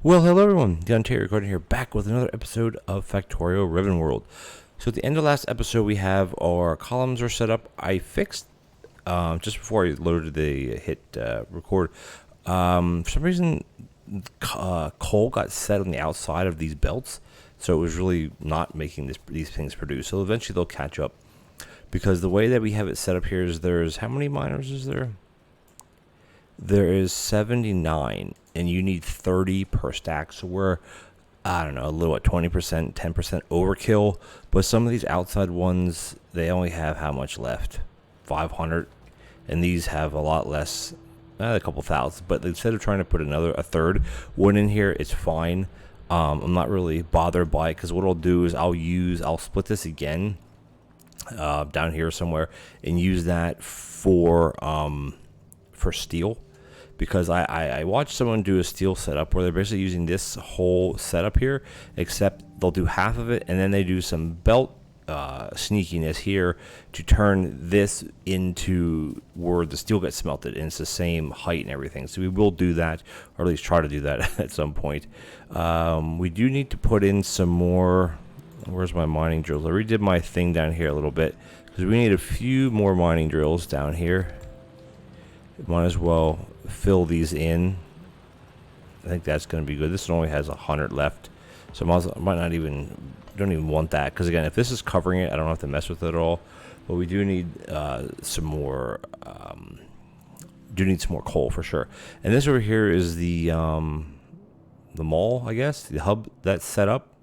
Well, hello everyone, TheOntarioGardener here, back with another episode of Factorio Ribbon World. So at the end of last episode, we have our columns are set up. I fixed, just before I loaded the hit record, for some reason, coal got set on the outside of these belts, so it was really not making these things produce. So eventually they'll catch up, because the way that we have it set up here is there's, how many miners is there? There is 79, and you need 30 per stack. So we're, I don't know, a little at 20%, 10% overkill. But some of these outside ones, they only have how much left? 500. And these have a lot less, a couple thousand. But instead of trying to put a third one in here, it's fine. I'm not really bothered by it, because what I'll do is I'll split this again down here somewhere and use that for steel. Because I watched someone do a steel setup where they're basically using this whole setup here, except they'll do half of it and then they do some belt sneakiness here to turn this into where the steel gets smelted, and it's the same height and everything. So we will do that, or at least try to do that at some point. We do need to put in some more. Where's my mining drills? I redid my thing down here a little bit, because we need a few more mining drills down here. Might as well fill these in. I think that's going to be good. This one only has 100 left, so I might not even, don't even want that, because again, if this is covering it, I don't have to mess with it at all. But we do need some more. Some more coal for sure. And this over here is the mall, I guess, the hub that's set up.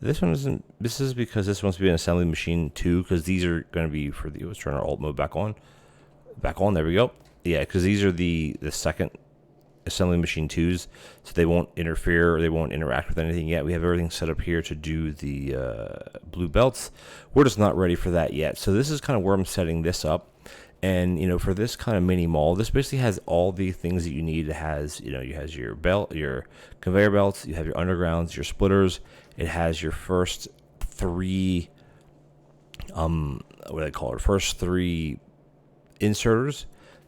This one isn't. This is because this wants to be an assembly machine too, because these are going to be for the. Let's turn our alt mode back on. Back on. There we go. Yeah, because these are the second assembly machine 2s, so they won't interfere or they won't interact with anything yet. We have everything set up here to do the blue belts. We're just not ready for that yet. So this is kind of where I'm setting this up. And, for this kind of mini mall, this basically has all the things that you need. It has, it has your belt, your conveyor belts, you have your undergrounds, your splitters. It has your first three, what do they call it? First three inserters.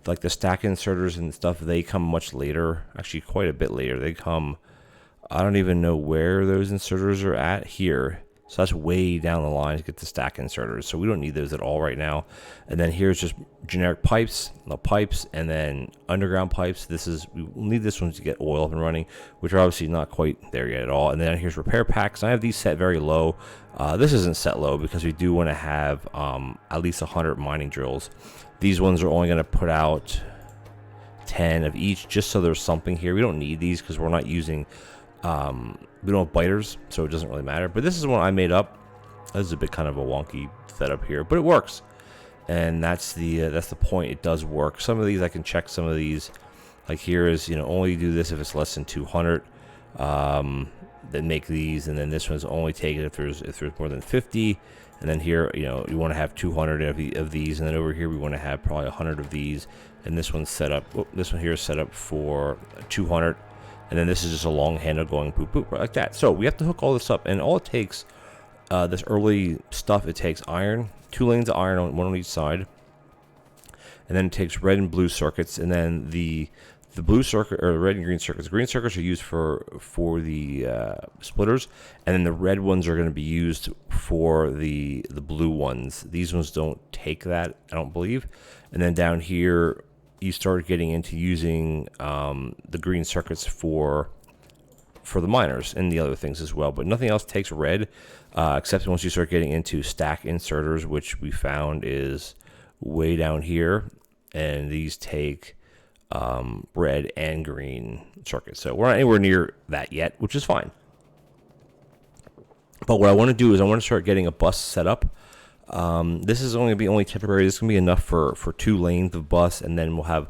Like the stack inserters and stuff, they come much later, actually quite a bit later. They come, I don't even know where those inserters are at here. So that's way down the line to get the stack inserters. So we don't need those at all right now. And then here's just generic pipes, and then underground pipes. We will need this one to get oil up and running, which are obviously not quite there yet at all. And then here's repair packs. I have these set very low. This isn't set low because we do want to have at least 100 mining drills. These ones are only going to put out 10 of each, just so there's something here. We don't need these because we're not using, we don't have biters, so it doesn't really matter. But this is one I made up. This is a bit kind of a wonky setup here, but it works. And that's the point. It does work. Some of these I can check. Some of these, like here is, only do this if it's less than 200. Then make these, and then this one's only take it if there's more than 50. And then here, you want to have 200 of these, and then over here we want to have probably 100 of these. And this one's set up. This one here is set up for 200, and then this is just a long handle going boop boop right like that. So we have to hook all this up, and all it takes, this early stuff, it takes iron, 2 lanes of iron, one on each side, and then it takes red and blue circuits, and then the blue circuit, or red and green circuits. Green circuits are used for the splitters, and then the red ones are going to be used for the blue ones. These ones don't take that, I don't believe. And then down here, you start getting into using the green circuits for the miners and the other things as well. But nothing else takes red, except once you start getting into stack inserters, which we found is way down here, and these take red and green circuits. So we're not anywhere near that yet, which is fine. But what I want to do is I want to start getting a bus set up. This is only temporary. This is going to be enough for 2 lanes of bus, and then we'll have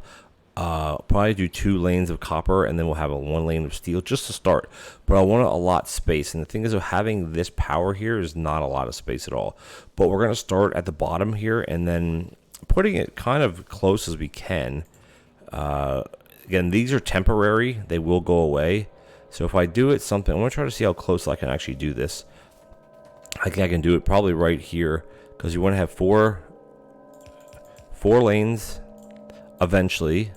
probably do 2 lanes of copper, and then we'll have 1 lane of steel just to start. But I want to allot space, and the thing is, having this power here is not a lot of space at all. But we're going to start at the bottom here, and then putting it kind of close as we can. Again, these are temporary. They will go away. So if I do it something, I'm going to try to see how close I can actually do this. I think I can do it probably right here, because you want to have four lanes eventually.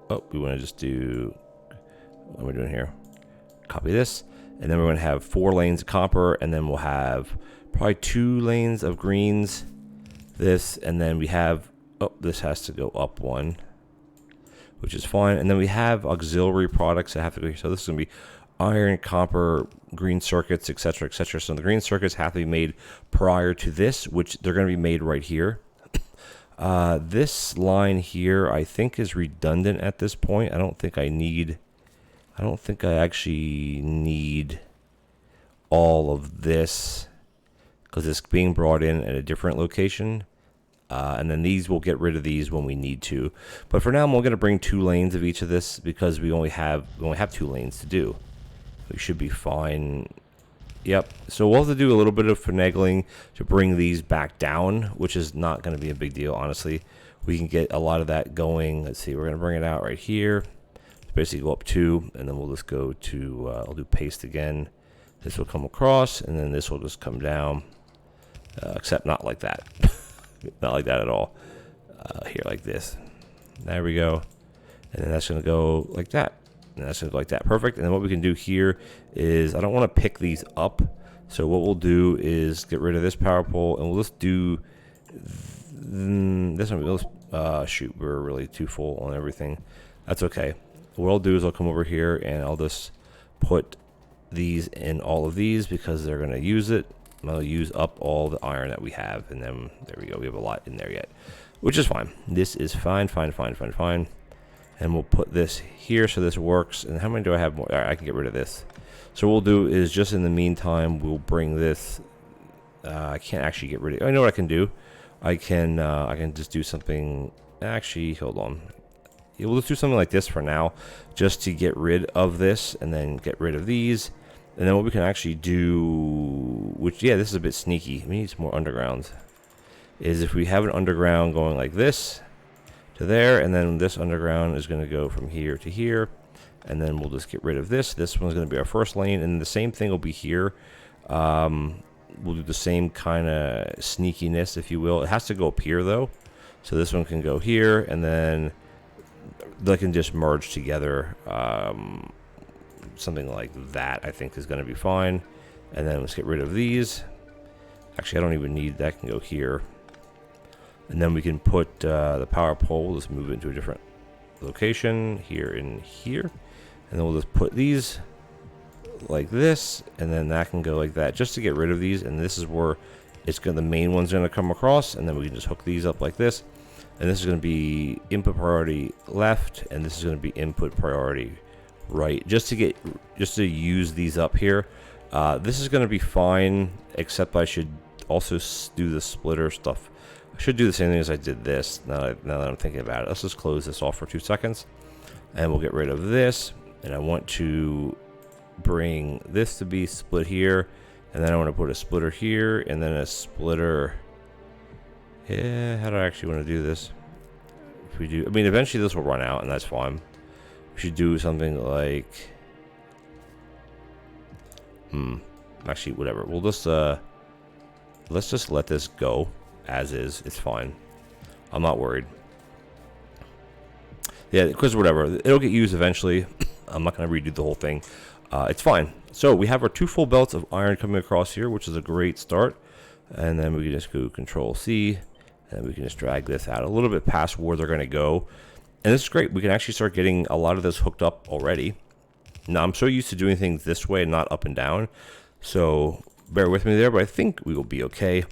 Oh, we want to just do, what am I doing here? copy this, and then we're going to have 4 lanes of copper, and then we'll have probably 2 lanes of greens. This, and then we have, oh, this has to go up 1, which is fine. And then we have auxiliary products that have to go here. So this is going to be iron, copper, green circuits, etc., etc. So the green circuits have to be made prior to this, which they're going to be made right here. This line here, I think, is redundant at this point. I don't think I actually need all of this, because it's being brought in at a different location. And then these, we'll get rid of these when we need to. But for now, I'm only going to bring 2 lanes of each of this, because we only have 2 lanes to do. We should be fine. Yep. So we'll have to do a little bit of finagling to bring these back down, which is not going to be a big deal, honestly. We can get a lot of that going. Let's see. We're going to bring it out right here. Basically go up 2, and then we'll just go to, I'll do paste again. This will come across, and then this will just come down, except not like that. Not like that at all. Here, like this. There we go. And then that's going to go like that. And that's going to go like that. Perfect. And then what we can do here is, I don't want to pick these up. So what we'll do is get rid of this power pole, and we'll just do this one. Shoot, we're really too full on everything. That's okay. What I'll do is I'll come over here, and I'll just put these in all of these, because they're going to use it. I'll use up all the iron that we have, and then there we go. We have a lot in there yet, which is fine. This is fine. And we'll put this here so this works. And how many do I have more? All right, I can get rid of this. So what we'll do is, just in the meantime, we'll bring this. I can't actually get rid of it. I know what I can do. I can just do something. Actually, hold on. Yeah, we'll just do something like this for now, just to get rid of this, and then get rid of these. And then what we can actually do, which, yeah, this is a bit sneaky. We need some more undergrounds. Is if we have an underground going like this to there, and then this underground is going to go from here to here, and then we'll just get rid of this. This one's going to be our first lane, and the same thing will be here. We'll do the same kind of sneakiness, if you will. It has to go up here, though. So this one can go here, and then they can just merge together. Something like that, I think, is going to be fine. And then let's get rid of these. Actually, I don't even need that. Can go here. And then we can put the power pole. Let's move it into a different location, here and here. And then we'll just put these like this, and then that can go like that, just to get rid of these. And this is where the main one's going to come across, and then we can just hook these up like this. And this is going to be input priority left, and this is going to be input priority right, just to use these up here. This is going to be fine, except I should also do the splitter stuff. I should do the same thing as I did this. Now that I'm thinking about it, let's just close this off for 2 seconds, and we'll get rid of this. And I want to bring this to be split here, and then I want to put a splitter here, and then a splitter. Yeah, how do I actually want to do this? If we do, I mean, eventually this will run out, and that's fine. We should do something like, actually, whatever. We'll just let's just let this go as is. It's fine. I'm not worried. Yeah, because whatever, it'll get used eventually. I'm not going to redo the whole thing. It's fine. So we have our 2 full belts of iron coming across here, which is a great start. And then we can just go Control C, and we can just drag this out a little bit past where they're going to go. And this is great. We can actually start getting a lot of this hooked up already. Now, I'm so used to doing things this way, not up and down. So bear with me there, but I think we will be okay.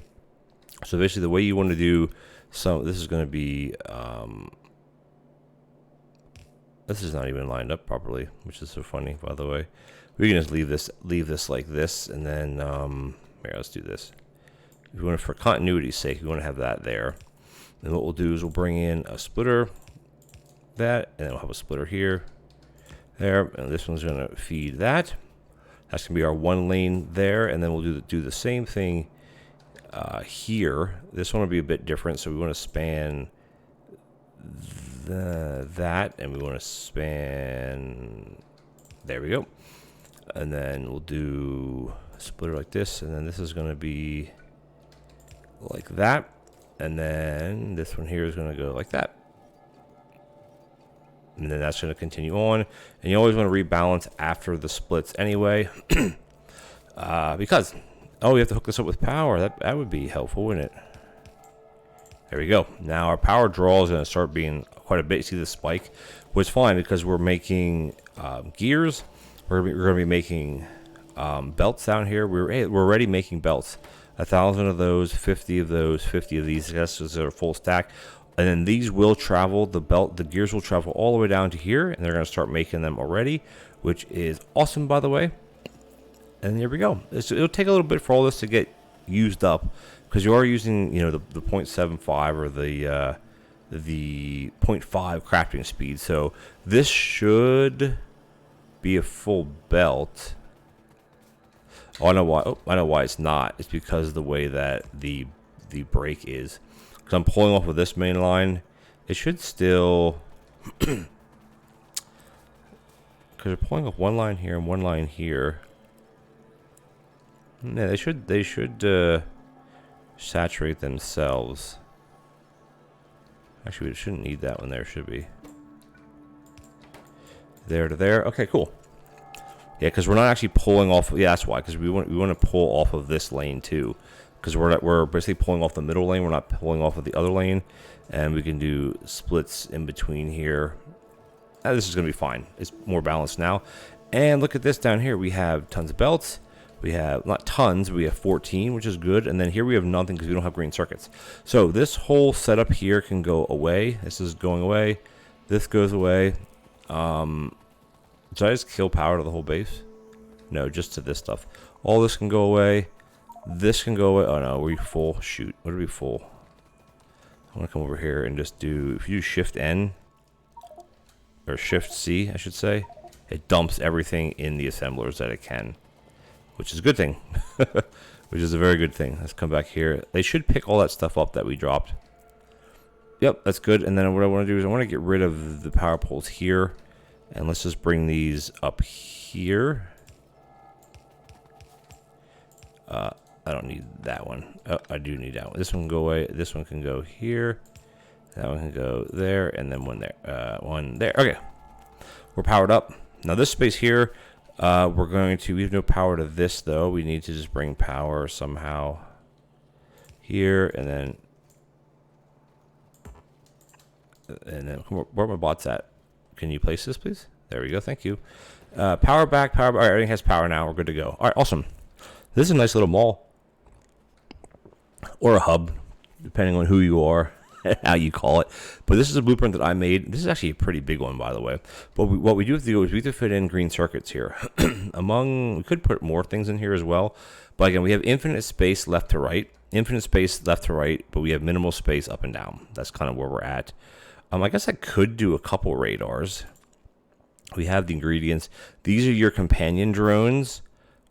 So basically, the way you want to do this is going to be, this is not even lined up properly, which is so funny, by the way. We can just leave this like this, and then, here, let's do this. If we want to, for continuity's sake, we want to have that there. And what we'll do is we'll bring in a splitter, that, and then we'll have a splitter here, there, and this one's going to feed that. That's going to be our 1 lane there, and then we'll do the same thing here. This one will be a bit different, so we want to span that, and we want to span, there we go. And then we'll do a splitter like this, and then this is going to be like that, and then this one here is going to go like that. and then that's going to continue on. And you always want to rebalance after the splits anyway, because we have to hook this up with power. That would be helpful, wouldn't it? There we go. Now our power draw is going to start being quite a bit. You see the spike, which is fine because we're making gears. We're going to be making belts down here. We're already making belts. 1,000 of those, 50 of those, 50 of these. That's just a full stack. And then these will travel, the gears will travel all the way down to here, and they're going to start making them already, which is awesome, by the way. And here we go. It'll take a little bit for all this to get used up, because you are using, the 0.75 or the 0.5 crafting speed. So this should be a full belt. Oh, I know why. Oh, I know why it's not. It's because of the way that the brake is. Because I'm pulling off of this main line, it should still. Because we're pulling off one line here and one line here. Yeah, they should saturate themselves. Actually, we shouldn't need that one there, should we? There to there. Okay, cool. Yeah, because we're not actually pulling off. Yeah, that's why. Because we want to pull off of this lane too. Because we're basically pulling off the middle lane. We're not pulling off of the other lane, and we can do splits in between here. This is going to be fine. It's more balanced now. And look at this down here. We have tons of belts. We have not tons. We have 14, which is good. And then here we have nothing because we don't have green circuits. So this whole setup here can go away. This is going away. This goes away. Did I just kill power to the whole base? No, just to this stuff. All this can go away. This can go away. Oh no, we're full. Shoot, what are we full? I want to come over here and just do. If you do Shift N or Shift C, I should say, it dumps everything in the assemblers that it can, which is a good thing. Which is a very good thing. Let's come back here. They should pick all that stuff up that we dropped. Yep, that's good. And then what I want to do is I want to get rid of the power poles here. And let's just bring these up here. I don't need that one. Oh, I do need that one. This one can go away. This one can go here. That one can go there. And then one there. One there. Okay. We're powered up. Now this space here, we have no power to this though. We need to just bring power somehow here. And then where are my bots at? Can you place this, please? There we go. Thank you. Power back. All right, everything has power now. We're good to go. All right, awesome. This is a nice little mall. Or a hub, depending on who you are and how you call it. But this is a blueprint that I made. This is actually a pretty big one, by the way. But what we do have to do is we have to fit in green circuits here. We could put more things in here as well. But again, we have infinite space left to right. Infinite space left to right, but we have minimal space up and down. That's kind of where we're at. I guess I could do a couple radars. We have the ingredients. These are your companion drones.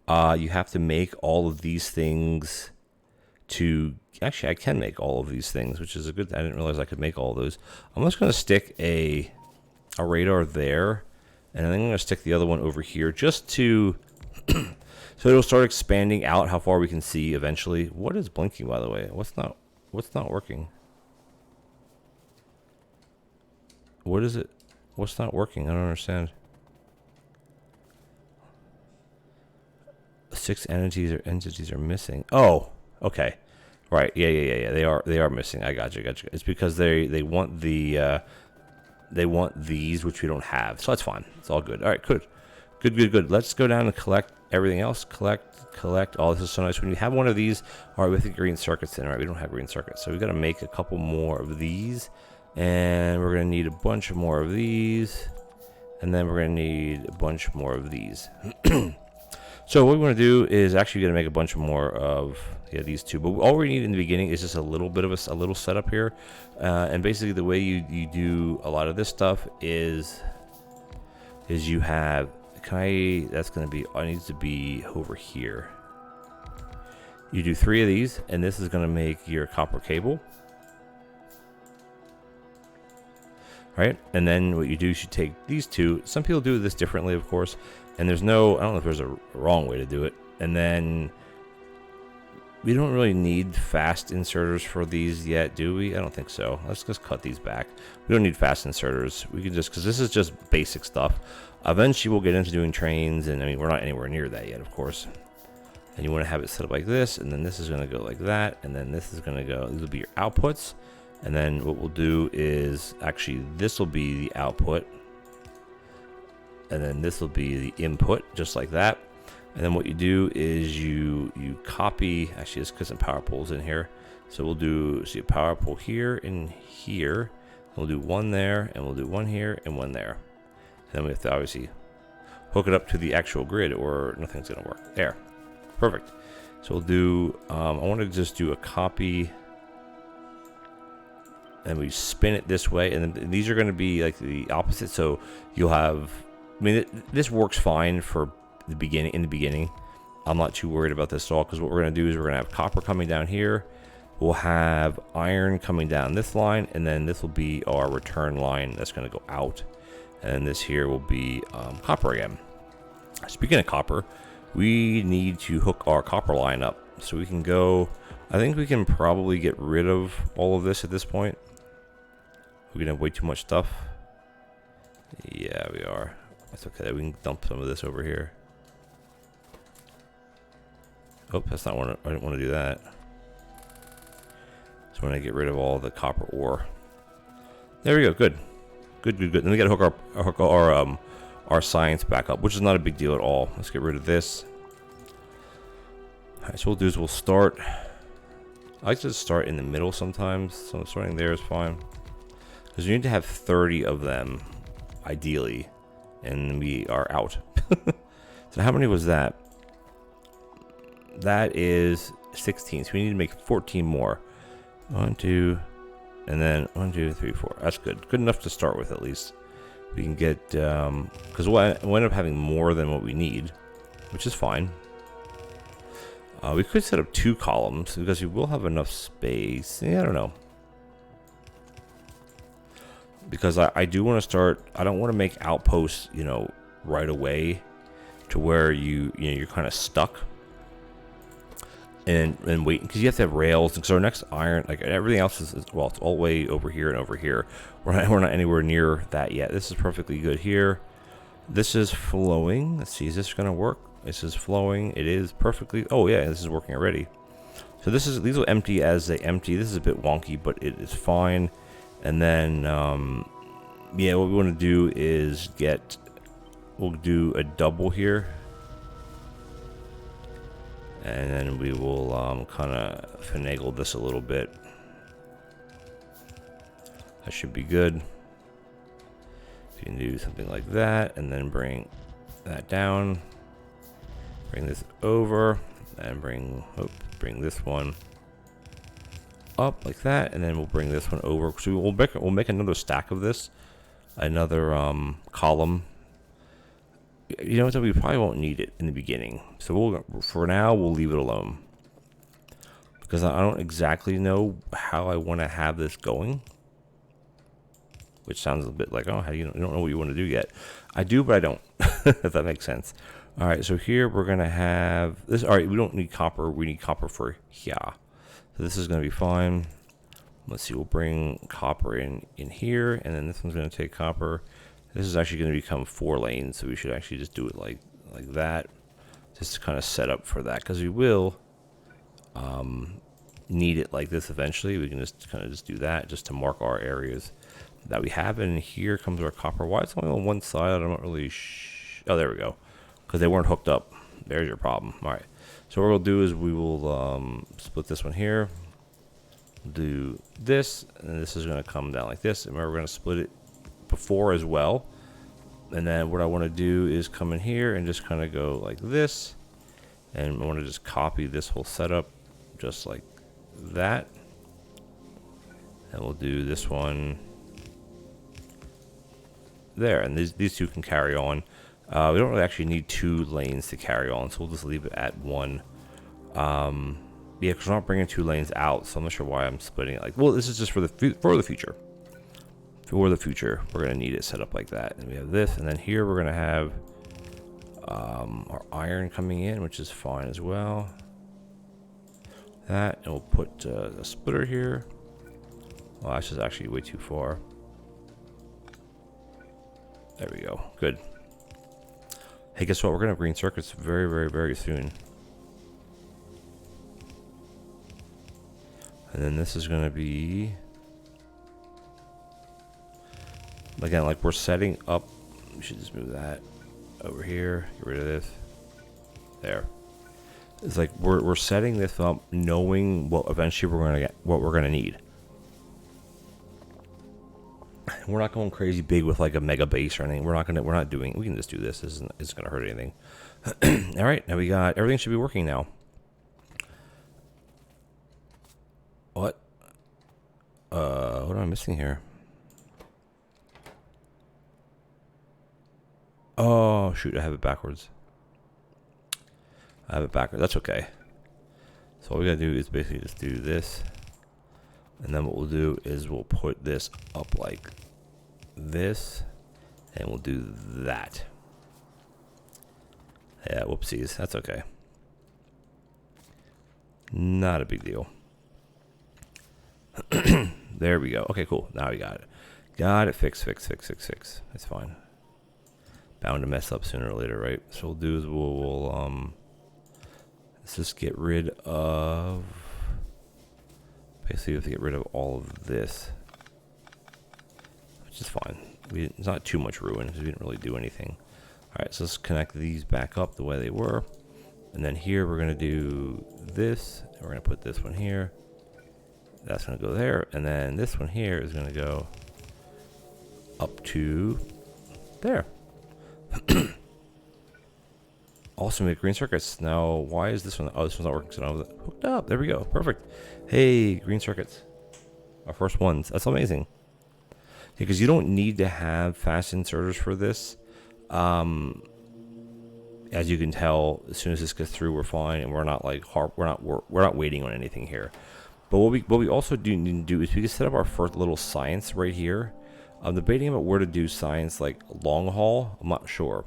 You have to make all of these things actually, I can make all of these things, which is a good. I didn't realize I could make all of those. I'm just going to stick a radar there, and then I'm going to stick the other one over here just to so it'll start expanding out how far we can see eventually. What is blinking, by the way? What's not working? What is it? What's not working? I don't understand. 6 entities are missing. Oh, okay. Right. Yeah. They are missing. I got you. It's because they want these, which we don't have. So that's fine. It's all good. All right. Good. Let's go down and collect everything else. Collect. Oh, this is so nice. When you have one of these, all right, with the green circuits in, all right, we don't have green circuits, so we got to make a couple more of these, and we're gonna need a bunch more of these, and then we're gonna need a bunch more of these. So what we want to do is actually going to make a bunch more of these two. But all we need in the beginning is just a little bit of a little setup here. And basically the way you do a lot of this stuff is you have, that's going to be, it needs to be over here. You do 3 of these, and this is going to make your copper cable. Right? And then what you do is you take these two. Some people do this differently, of course. And I don't know if there's a wrong way to do it. And then We don't really need fast inserters for these yet, do we? I don't think so. Let's just cut these back. We don't need fast inserters. We can just, because this is just basic stuff. Eventually we'll get into doing trains, and I mean, we're not anywhere near that yet, of course. And you want to have it set up like this, and then this is going to go like that, and then this is going to go, these will be your outputs. And then what we'll do is, actually, this will be the output. And then this will be the input, just like that. And then what you do is you copy, actually let's put some power poles in here. So we'll do, see a power pole here and here. And we'll do one there, and we'll do one here and one there. And then we have to obviously hook it up to the actual grid or nothing's gonna work. There, perfect. So we'll do, I want to just do a copy, and we spin it this way. And then these are gonna be like the opposite. So you'll have, I mean, this works fine for the beginning. In the beginning, I'm not too worried about this at all, because what we're going to do is we're going to have copper coming down here, we'll have iron coming down this line, and then this will be our return line that's going to go out, and this here will be copper again. Speaking of copper, we need to hook our copper line up so we can go. I think we can probably get rid of all of this at this point. We're gonna have way too much stuff. Yeah, we are. That's okay. We can dump some of this over here. Oh, that's not what I didn't want to do that. So when I get rid of all the copper ore. There we go. Good. Good. Then we got to hook our science back up, which is not a big deal at all. Let's get rid of this. All right. So what we'll do is we'll start. I like to start in the middle sometimes. So starting there is fine, because you need to have 30 of them, ideally, and we are out. So how many was that? That is 16. So we need to make 14 more. 1, 2, and then 1, 2, 3, 4. That's good. Good enough to start with, at least. We can get, because we'll end up having more than what we need, which is fine. We could set up 2 columns, because we will have enough space. Yeah, I don't know. Because I do want to start, I don't want to make outposts, you know, right away to where you're kind of stuck. And wait, because you have to have rails. Because our next iron, like everything else is, well, it's all the way over here and over here. We're not anywhere near that yet. This is perfectly good here. This is flowing. Let's see, is this going to work? This is flowing. It is perfectly. Oh yeah, this is working already. So these will empty as they empty. This is a bit wonky, but it is fine. And then, yeah, what we want to do is we'll do a double here. And then we will kind of finagle this a little bit. That should be good. You can do something like that, and then bring that down. Bring this over, and bring this one up like that, and then we'll bring this one over. So we'll make another stack of this, another column. You know what? We probably won't need it in the beginning, so for now we'll leave it alone, because I don't exactly know how I want to have this going. Which sounds a bit like, oh, you don't know what you want to do yet. I do, but I don't. If that makes sense. All right, so here we're gonna have this. All right, we don't need copper. We need copper for here. So this is gonna be fine. Let's see. We'll bring copper in here, and then this one's gonna take copper. This is actually going to become 4 lanes, so we should actually just do it like that, just to kind of set up for that, because we will need it like this eventually. We can just kind of just do that, just to mark our areas that we have. And here comes our copper. Why it's only on one side? I'm not really. Oh, there we go, because they weren't hooked up. There's your problem. All right. So what we'll do is we will split this one here. Do this, and this is going to come down like this, and we're going to split it before as well. And then what I want to do is come in here and just kind of go like this, and I want to just copy this whole setup just like that, and we'll do this one there, and these two can carry on. We don't really actually need 2 lanes to carry on, so we'll just leave it at 1. Yeah, because we're not bringing 2 lanes out, so I'm not sure why I'm splitting it. Like, well, this is just for the future. For the future, we're going to need it set up like that. And we have this, and then here we're going to have our iron coming in, which is fine as well. that, and we'll put a splitter here. Well, that's just actually way too far. There we go. Good. Hey, guess what? We're gonna have green circuits very, very, very soon. And then this is gonna be, again, like we're setting up. We should just move that over here. Get rid of this. There. It's like we're setting this up, knowing what eventually we're gonna get, what we're gonna need. We're not going crazy big with like a mega base or anything. We're not doing. We can just do this. This isn't gonna hurt anything. All right, now we got everything should be working now. What? What am I missing here? Oh shoot! I have it backwards. That's okay. So all we gotta do is basically just do this, and then what we'll do is we'll put this up like this, and we'll do that. Yeah, whoopsies. That's okay. Not a big deal. There we go. Okay, cool. Now we got it. Got it. Fix. That's fine. Bound to mess up sooner or later, right? So we'll do is we'll let's just get rid of. Basically, we have to get rid of all of this, which is fine. It's not too much ruin because we didn't really do anything. All right, so let's connect these back up the way they were, and then here we're gonna do this. And we're gonna put this one here. That's gonna go there, and then this one here is gonna go up to there. Awesome, we have green circuits. Now, why is this one? Oh, this one's not working, so now it's hooked up. There we go. Perfect. Hey, green circuits. Our first ones. That's amazing. Because you don't need to have fast inserters for this. As you can tell, as soon as this gets through, we're fine, and we're not like we're not waiting on anything here. But what we also do need to do is we can set up our first little science right here. I'm debating about where to do science, like long haul. I'm not sure.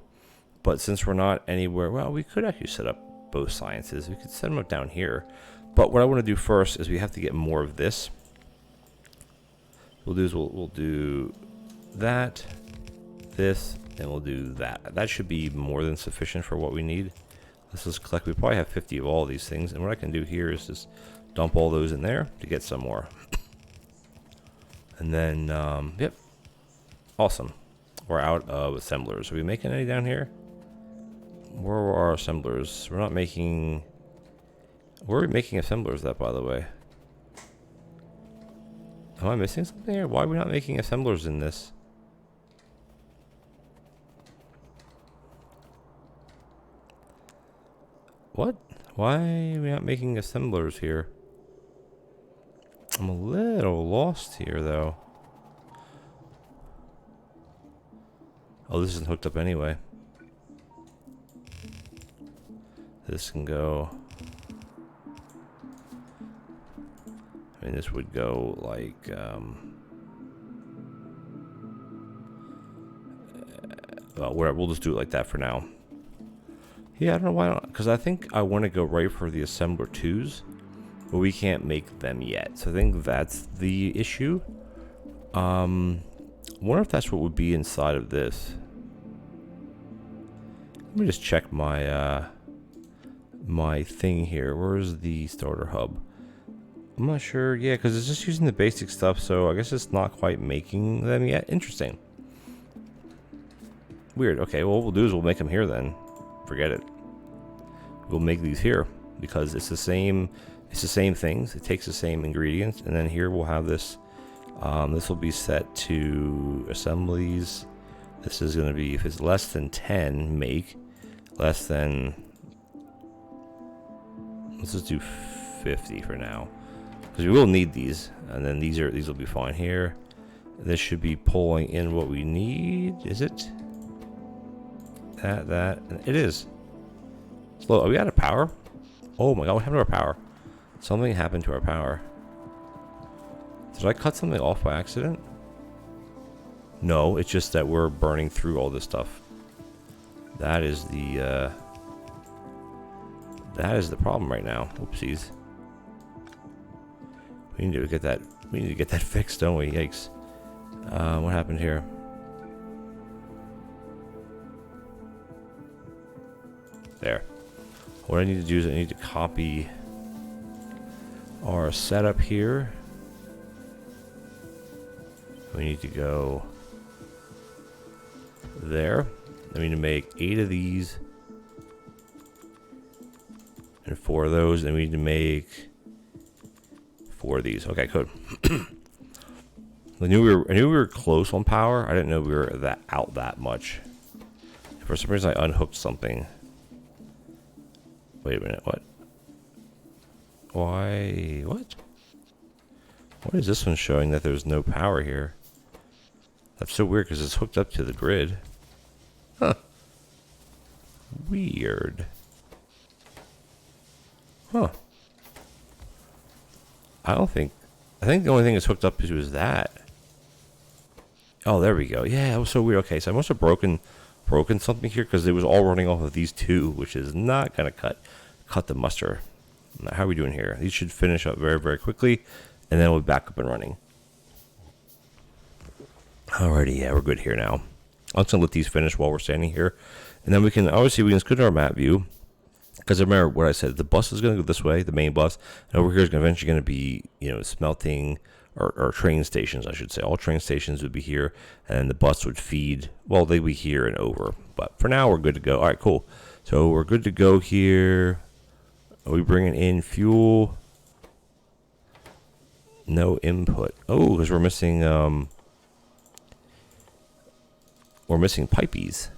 But since we're not anywhere, well, we could actually set up both sciences. We could set them up down here. But what I want to do first is we have to get more of this. We'll do that, this, and we'll do that. That should be more than sufficient for what we need. Let's just collect. We probably have 50 of all of these things. And what I can do here is just dump all those in there to get some more. And then, yep. Awesome. We're out of assemblers. Are we making any down here? Where are our assemblers? We're not making... Where are we making assemblers at, by the way? Am I missing something here? Why are we not making assemblers in this? What? Why are we not making assemblers here? I'm a little lost here, though. Oh, this isn't hooked up anyway. This can go... I mean, this would go like... well, we'll just do it like that for now. Yeah, I don't know why not. Because I think I want to go right for the assembler 2s. But we can't make them yet. So I think that's the issue. I wonder if that's what would be inside of this. Let me just check my my thing here. Where's the starter hub? I'm not sure. Yeah, because it's just using the basic stuff, so I guess it's not quite making them yet. Interesting. Weird. Okay, well, what we'll do is we'll make them here then. Forget it. We'll make these here because it's the same. It's the same things. It takes the same ingredients, and then here we'll have this. This will be set to assemblies. This is going to be, if it's less than 10, make. Less than, let's just do 50 for now, because we will need these. And then these will be fine here. This should be pulling in what we need. Is it? That it is. Slow. Are we out of power? Oh my god! What happened to our power? Something happened to our power. Did I cut something off by accident? No, it's just that we're burning through all this stuff. That is the problem right now. Oopsies. We need to get that. We need to get that fixed, don't we? Yikes! What happened here? There. What I need to do is I need to copy our setup here. We need to go there. I need to make 8 of these and 4 of those, and we need to make 4 of these. Okay, good. I knew we were close on power. I didn't know we were that much. For some reason, I unhooked something. Wait a minute. What? Why? What? What is this one showing that there's no power here? That's so weird because it's hooked up to the grid. Huh. Weird. Huh. I think the only thing that's hooked up was that. Oh, there we go. Yeah, it was so weird. Okay, so I must have broken something here because it was all running off of these 2, which is not gonna cut the muster. Now, how are we doing here? These should finish up very, very quickly, and then we'll be back up and running. Alrighty, yeah, we're good here now. I'm just gonna let these finish while we're standing here, and then we can just go to our map view. Because remember what I said, the bus is going to go this way, the main bus, and over here is eventually going to be, smelting or train stations, I should say. All train stations would be here, and the bus would feed. Well, they'd be here and over, but for now we're good to go. All right, cool. So we're good to go here. Are we bringing in fuel? No input. Oh, because we're missing pipeys.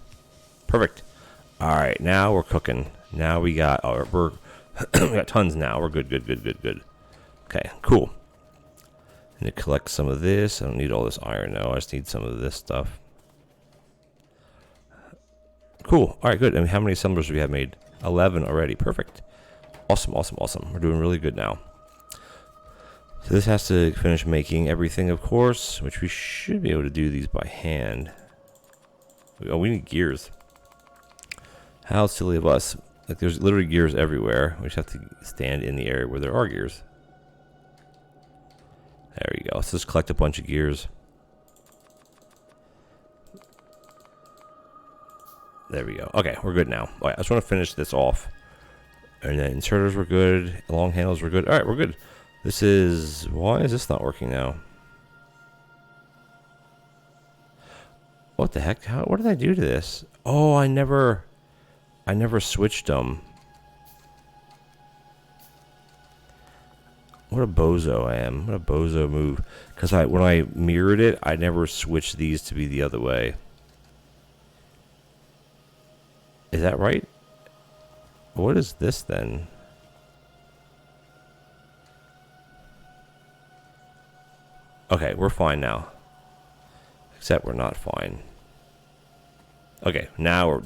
Perfect. All right, now we're cooking. Now we got we got tons now. We're good. Okay, cool. I need to collect some of this. I don't need all this iron now. I just need some of this stuff. Cool. All right, good. And how many assemblers do we have made? 11 already. Perfect. Awesome. We're doing really good now. So this has to finish making everything, of course, which we should be able to do these by hand. Oh, we need gears. How silly of us. Like, there's literally gears everywhere. We just have to stand in the area where there are gears. There we go. Let's just collect a bunch of gears. There we go. Okay, we're good now. All right, I just want to finish this off. And then inserters were good. Long handles were good. All right, we're good. This is... Why is this not working now? What the heck? What did I do to this? Oh, I never switched them. What a bozo I am. What a bozo move. Because when I mirrored it, I never switched these to be the other way. Is that right? What is this then? Okay, we're fine now. Except we're not fine. Okay, now we're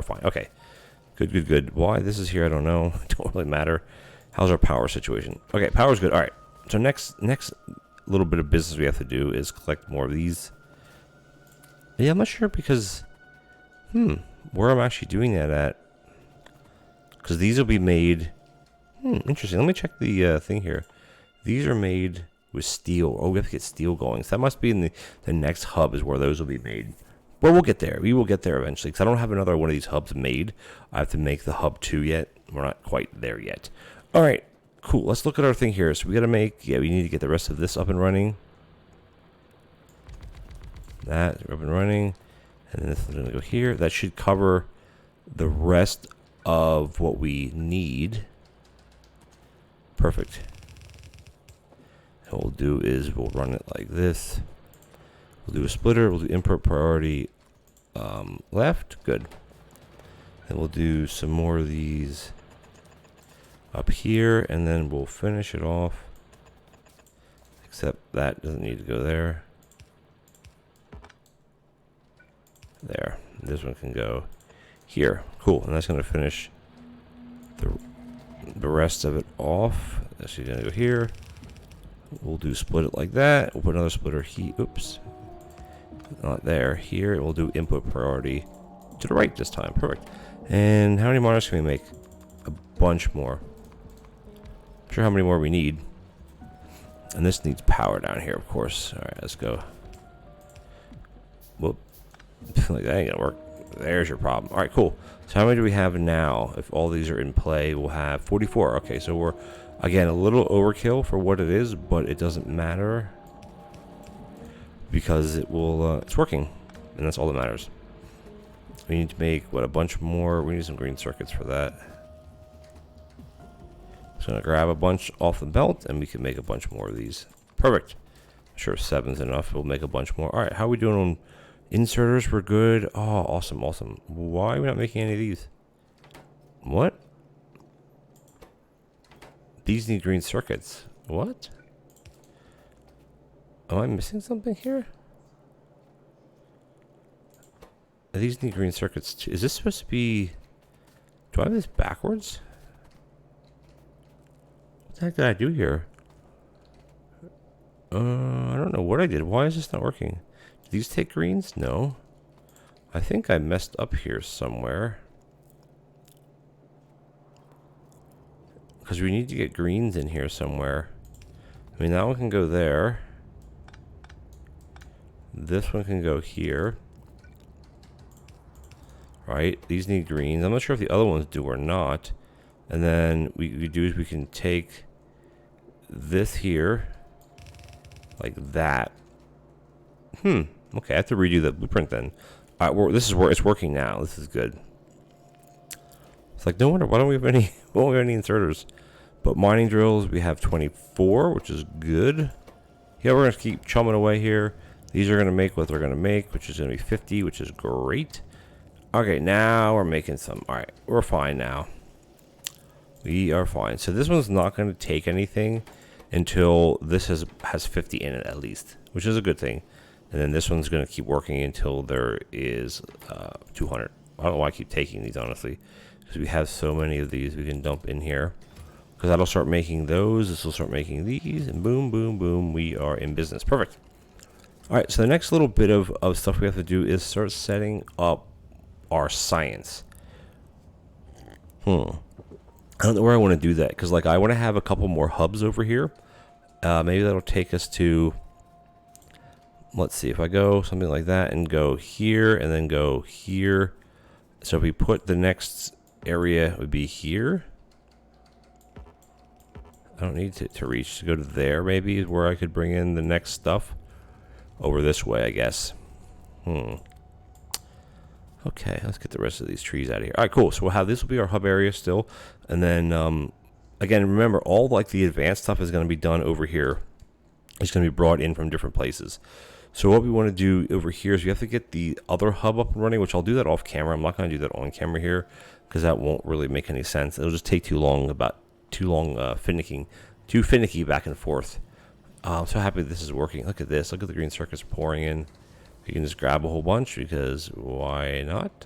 fine. Okay, good. Why this is here, I don't know. It don't really matter. How's our power situation? Okay, power's good. All right. So next little bit of business we have to do is collect more of these. Yeah, I'm not sure because, where I'm actually doing that at. Because these will be made. Interesting. Let me check the thing here. These are made with steel. Oh, we have to get steel going. So that must be in the next hub is where those will be made. But we'll get there. We will get there eventually. Because I don't have another one of these hubs made. I have to make the hub 2 yet. We're not quite there yet. All right. Cool. Let's look at our thing here. So we got to make... Yeah, we need to get the rest of this up and running. That up and running. And then this is going to go here. That should cover the rest of what we need. Perfect. What we'll do is we'll run it like this. We'll do a splitter. We'll do input priority left. Good. And we'll do some more of these up here, and then we'll finish it off. Except that doesn't need to go there. There. This one can go here. Cool. And that's going to finish the rest of it off. That's going to go here. We'll do split it like that. We'll put another splitter here. Oops. Not there. Here. We'll do input priority to the right this time. Perfect. And how many monitors can we make? A bunch more. sure how many more we need. And this needs power down here, of course. All right, let's go. Whoop. Like that ain't gonna work. There's your problem. All right, cool. So how many do we have now? If all these are in play, we'll have 44. Okay, so we're, again, a little overkill for what it is, but it doesn't matter because it will, it's working, and that's all that matters. We need to make, what, a bunch more? We need some green circuits for that. Just gonna grab a bunch off the belt, and we can make a bunch more of these. Perfect. I'm sure 7's enough. We'll make a bunch more. All right, how are we doing on inserters? We're good. Oh, awesome, awesome. Why are we not making any of these? What? These need green circuits. What? Am I missing something here? These need green circuits too. Is this supposed to be... Do I have this backwards? What the heck did I do here? I don't know what I did. Why is this not working? Do these take greens? No. I think I messed up here somewhere. Because we need to get greens in here somewhere. I mean, that one can go there. This one can go here. Right? These need greens. I'm not sure if the other ones do or not. And then we do is we can take this here. Like that. Okay, I have to redo the blueprint then. All right, this is where it's working now. This is good. It's like, no wonder, why don't we have any, why don't we have any inserters? But mining drills, we have 24, which is good. Yeah, we're going to keep chumming away here. These are going to make what they're going to make, which is going to be 50, which is great. Okay, now we're making some. All right, we're fine now. We are fine. So this one's not going to take anything until this has 50 in it at least, which is a good thing. And then this one's going to keep working until there is 200. I don't know why I keep taking these, honestly, because we have so many of these we can dump in here. Because that'll start making those. This will start making these. And boom, boom, boom. We are in business. Perfect. All right, so the next little bit of stuff we have to do is start setting up our science. I don't know where I want to do that. Because, like, I want to have a couple more hubs over here. Maybe that'll take us to... Let's see, if I go something like that and go here and then go here. So if we put the next area, it would be here. I don't need to reach to go to there, maybe, is where I could bring in the next stuff. Over this way, I guess. Okay, let's get the rest of these trees out of here. All right, cool. So we'll have this will be our hub area still. And then, again, remember, all like the advanced stuff is going to be done over here. It's going to be brought in from different places. So what we want to do over here is we have to get the other hub up and running, which I'll do that off camera. I'm not going to do that on camera here because that won't really make any sense. It'll just take too long, too finicky back and forth. I'm so happy this is working. Look at this. Look at the green circuits pouring in. You can just grab a whole bunch because why not?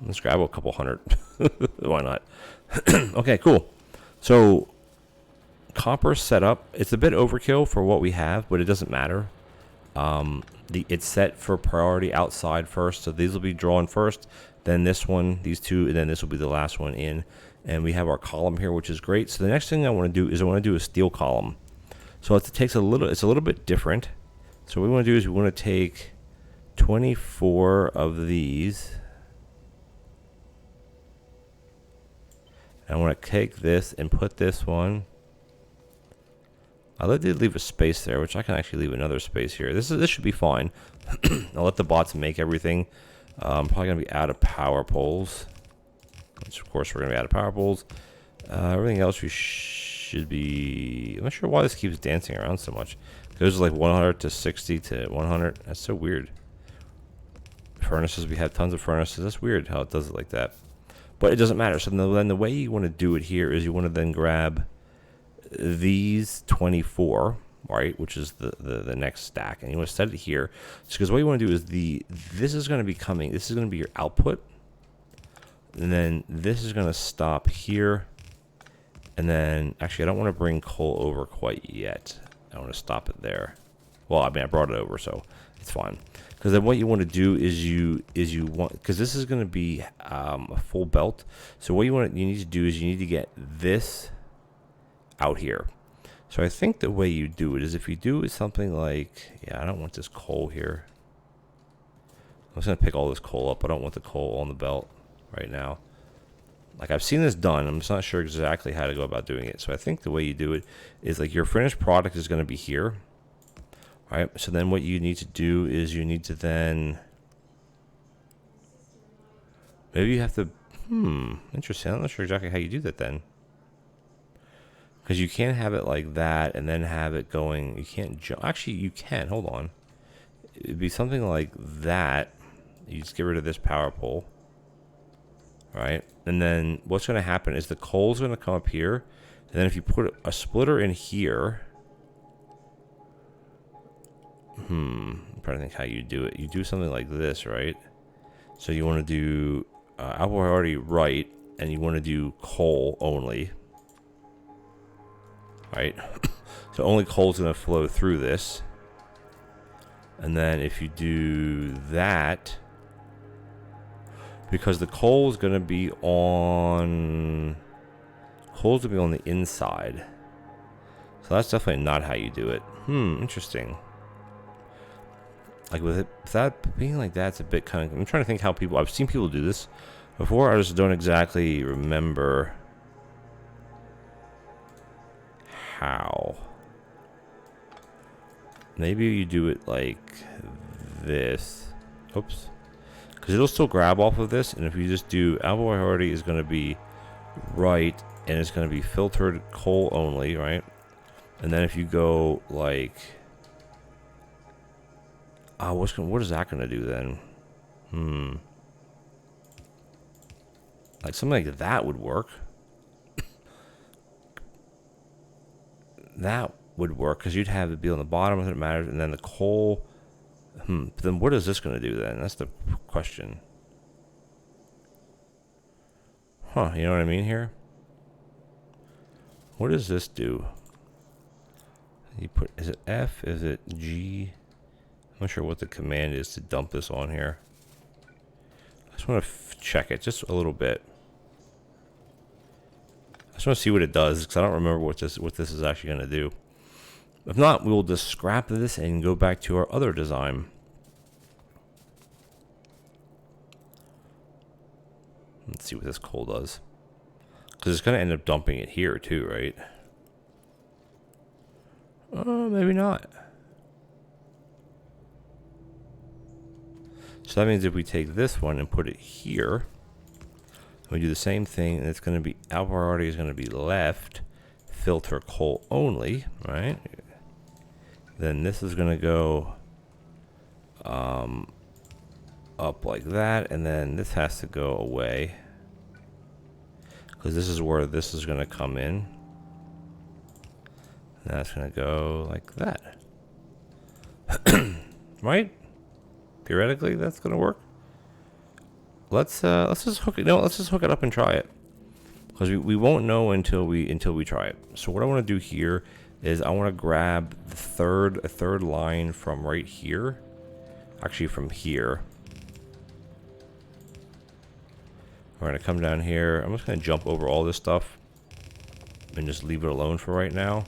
Let's grab a couple hundred. Why not? Okay, cool. So copper setup. It's a bit overkill for what we have, but it doesn't matter. It's set for priority outside first, so these will be drawn first. Then this one, these two, and then this will be the last one in. And we have our column here, which is great. So the next thing I want to do is I want to do a steel column. So it's a little bit different. So what we want to do is we want to take 24 of these. And I want to take this and put this one. I did leave a space there, which I can actually leave another space here. This should be fine. I'll let the bots make everything. I'm probably going to be out of power poles. Which, of course, we're going to be out of power poles. Everything else we should be... I'm not sure why this keeps dancing around so much. It goes like 100 to 60 to 100. That's so weird. Furnaces, we have tons of furnaces. That's weird how it does it like that. But it doesn't matter. So then the way you want to do it here is you want to then grab these 24, right, which is the next stack, and you want to set it here. So because what you want to do is this is going to be coming. This is going to be your output. And then this is going to stop here. And then, actually, I don't want to bring coal over quite yet. I want to stop it there. Well, I mean, I brought it over, so It's fine. Because then what you want to do is you want, because this is going to be a full belt. So what you need to do is you need to get this out here. So I think the way you do it is if you do it something like, yeah, I don't want this coal here. I'm just going to pick all this coal up. I don't want the coal on the belt right now. Like, I've seen this done. I'm just not sure exactly how to go about doing it. So I think the way you do it is like your finished product is going to be here. All right. So then what you need to do is you need to then, maybe you have to, interesting. I'm not sure exactly how you do that then. Because you can't have it like that and then have it going, you can't jump. Actually, you can. Hold on. It'd be something like that. You just get rid of this power pole. Right? And then what's going to happen is the coal's going to come up here. And then if you put a splitter in here. I'm trying to think how you do it. You do something like this, right? So you want to do apple already right. And you want to do coal only. Right? So only coal's going to flow through this. And then if you do that, because the coal is going to be on, the inside. So that's definitely not how you do it. Interesting. Like with that being like that, it's a bit kind of, I'm trying to think how I've seen people do this before. I just don't exactly remember how. Maybe you do it like this. Oops. Because it'll still grab off of this. And if you just do apple priority is going to be right. And it's going to be filtered coal only, right? And then if you go like, what is that going to do then? Like something like that would work. That would work because you'd have it be on the bottom if it matters, and then the coal. But then what is this going to do then? That's the question. You know what I mean here? What does this do? You put, is it F? Is it G? I'm not sure what the command is to dump this on here. I just want to check it just a little bit. I just want to see what it does because I don't remember what this is actually going to do. If not, we will just scrap this and go back to our other design. Let's see what this coal does. Because it's going to end up dumping it here too, right? Maybe not. So that means if we take this one and put it here, we do the same thing, and it's going to be, our priority is going to be left, filter coal only, right? Then this is going to go up like that, and then this has to go away because this is where this is going to come in. And that's going to go like that. Right? Theoretically, that's going to work. Let's just hook it. No, let's just hook it up and try it, because we won't know until we try it. So what I want to do here is I want to grab a third line from right here, actually from here. We're going to come down here. I'm just going to jump over all this stuff and just leave it alone for right now,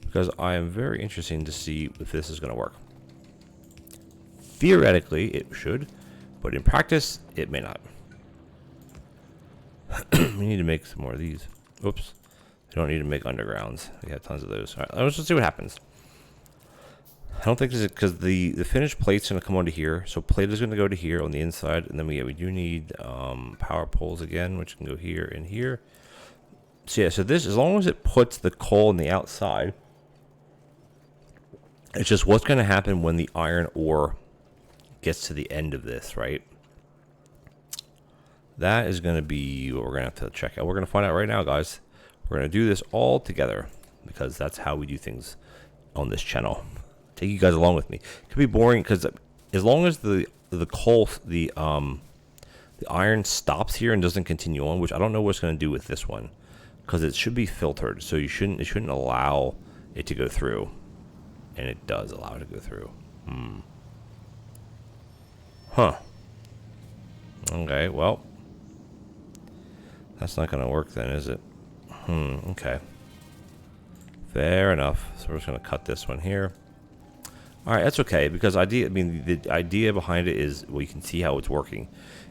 because I am very interested to see if this is going to work. Theoretically, it should, but in practice, it may not. We need to make some more of these. Oops. We don't need to make undergrounds. We have tons of those. All right, let's just see what happens. I don't think this is because the finished plate's going to come onto here. So plate is going to go to here on the inside. And then we do need power poles again, which can go here and here. So yeah, so this, as long as it puts the coal on the outside, it's just what's going to happen when the iron ore gets to the end of this, right? That is going to be what we're going to have to check out. We're going to find out right now, guys. We're going to do this all together because that's how we do things on this channel. Take you guys along with me. It could be boring because as long as the coal, the iron stops here and doesn't continue on, which I don't know what it's going to do with this one, because it should be filtered. So it shouldn't allow it to go through, and it does allow it to go through. Huh. Okay, well, that's not going to work then, is it? Okay. Fair enough. So we're just going to cut this one here. All right, that's okay, because the idea behind it is, well, you can see how it's working.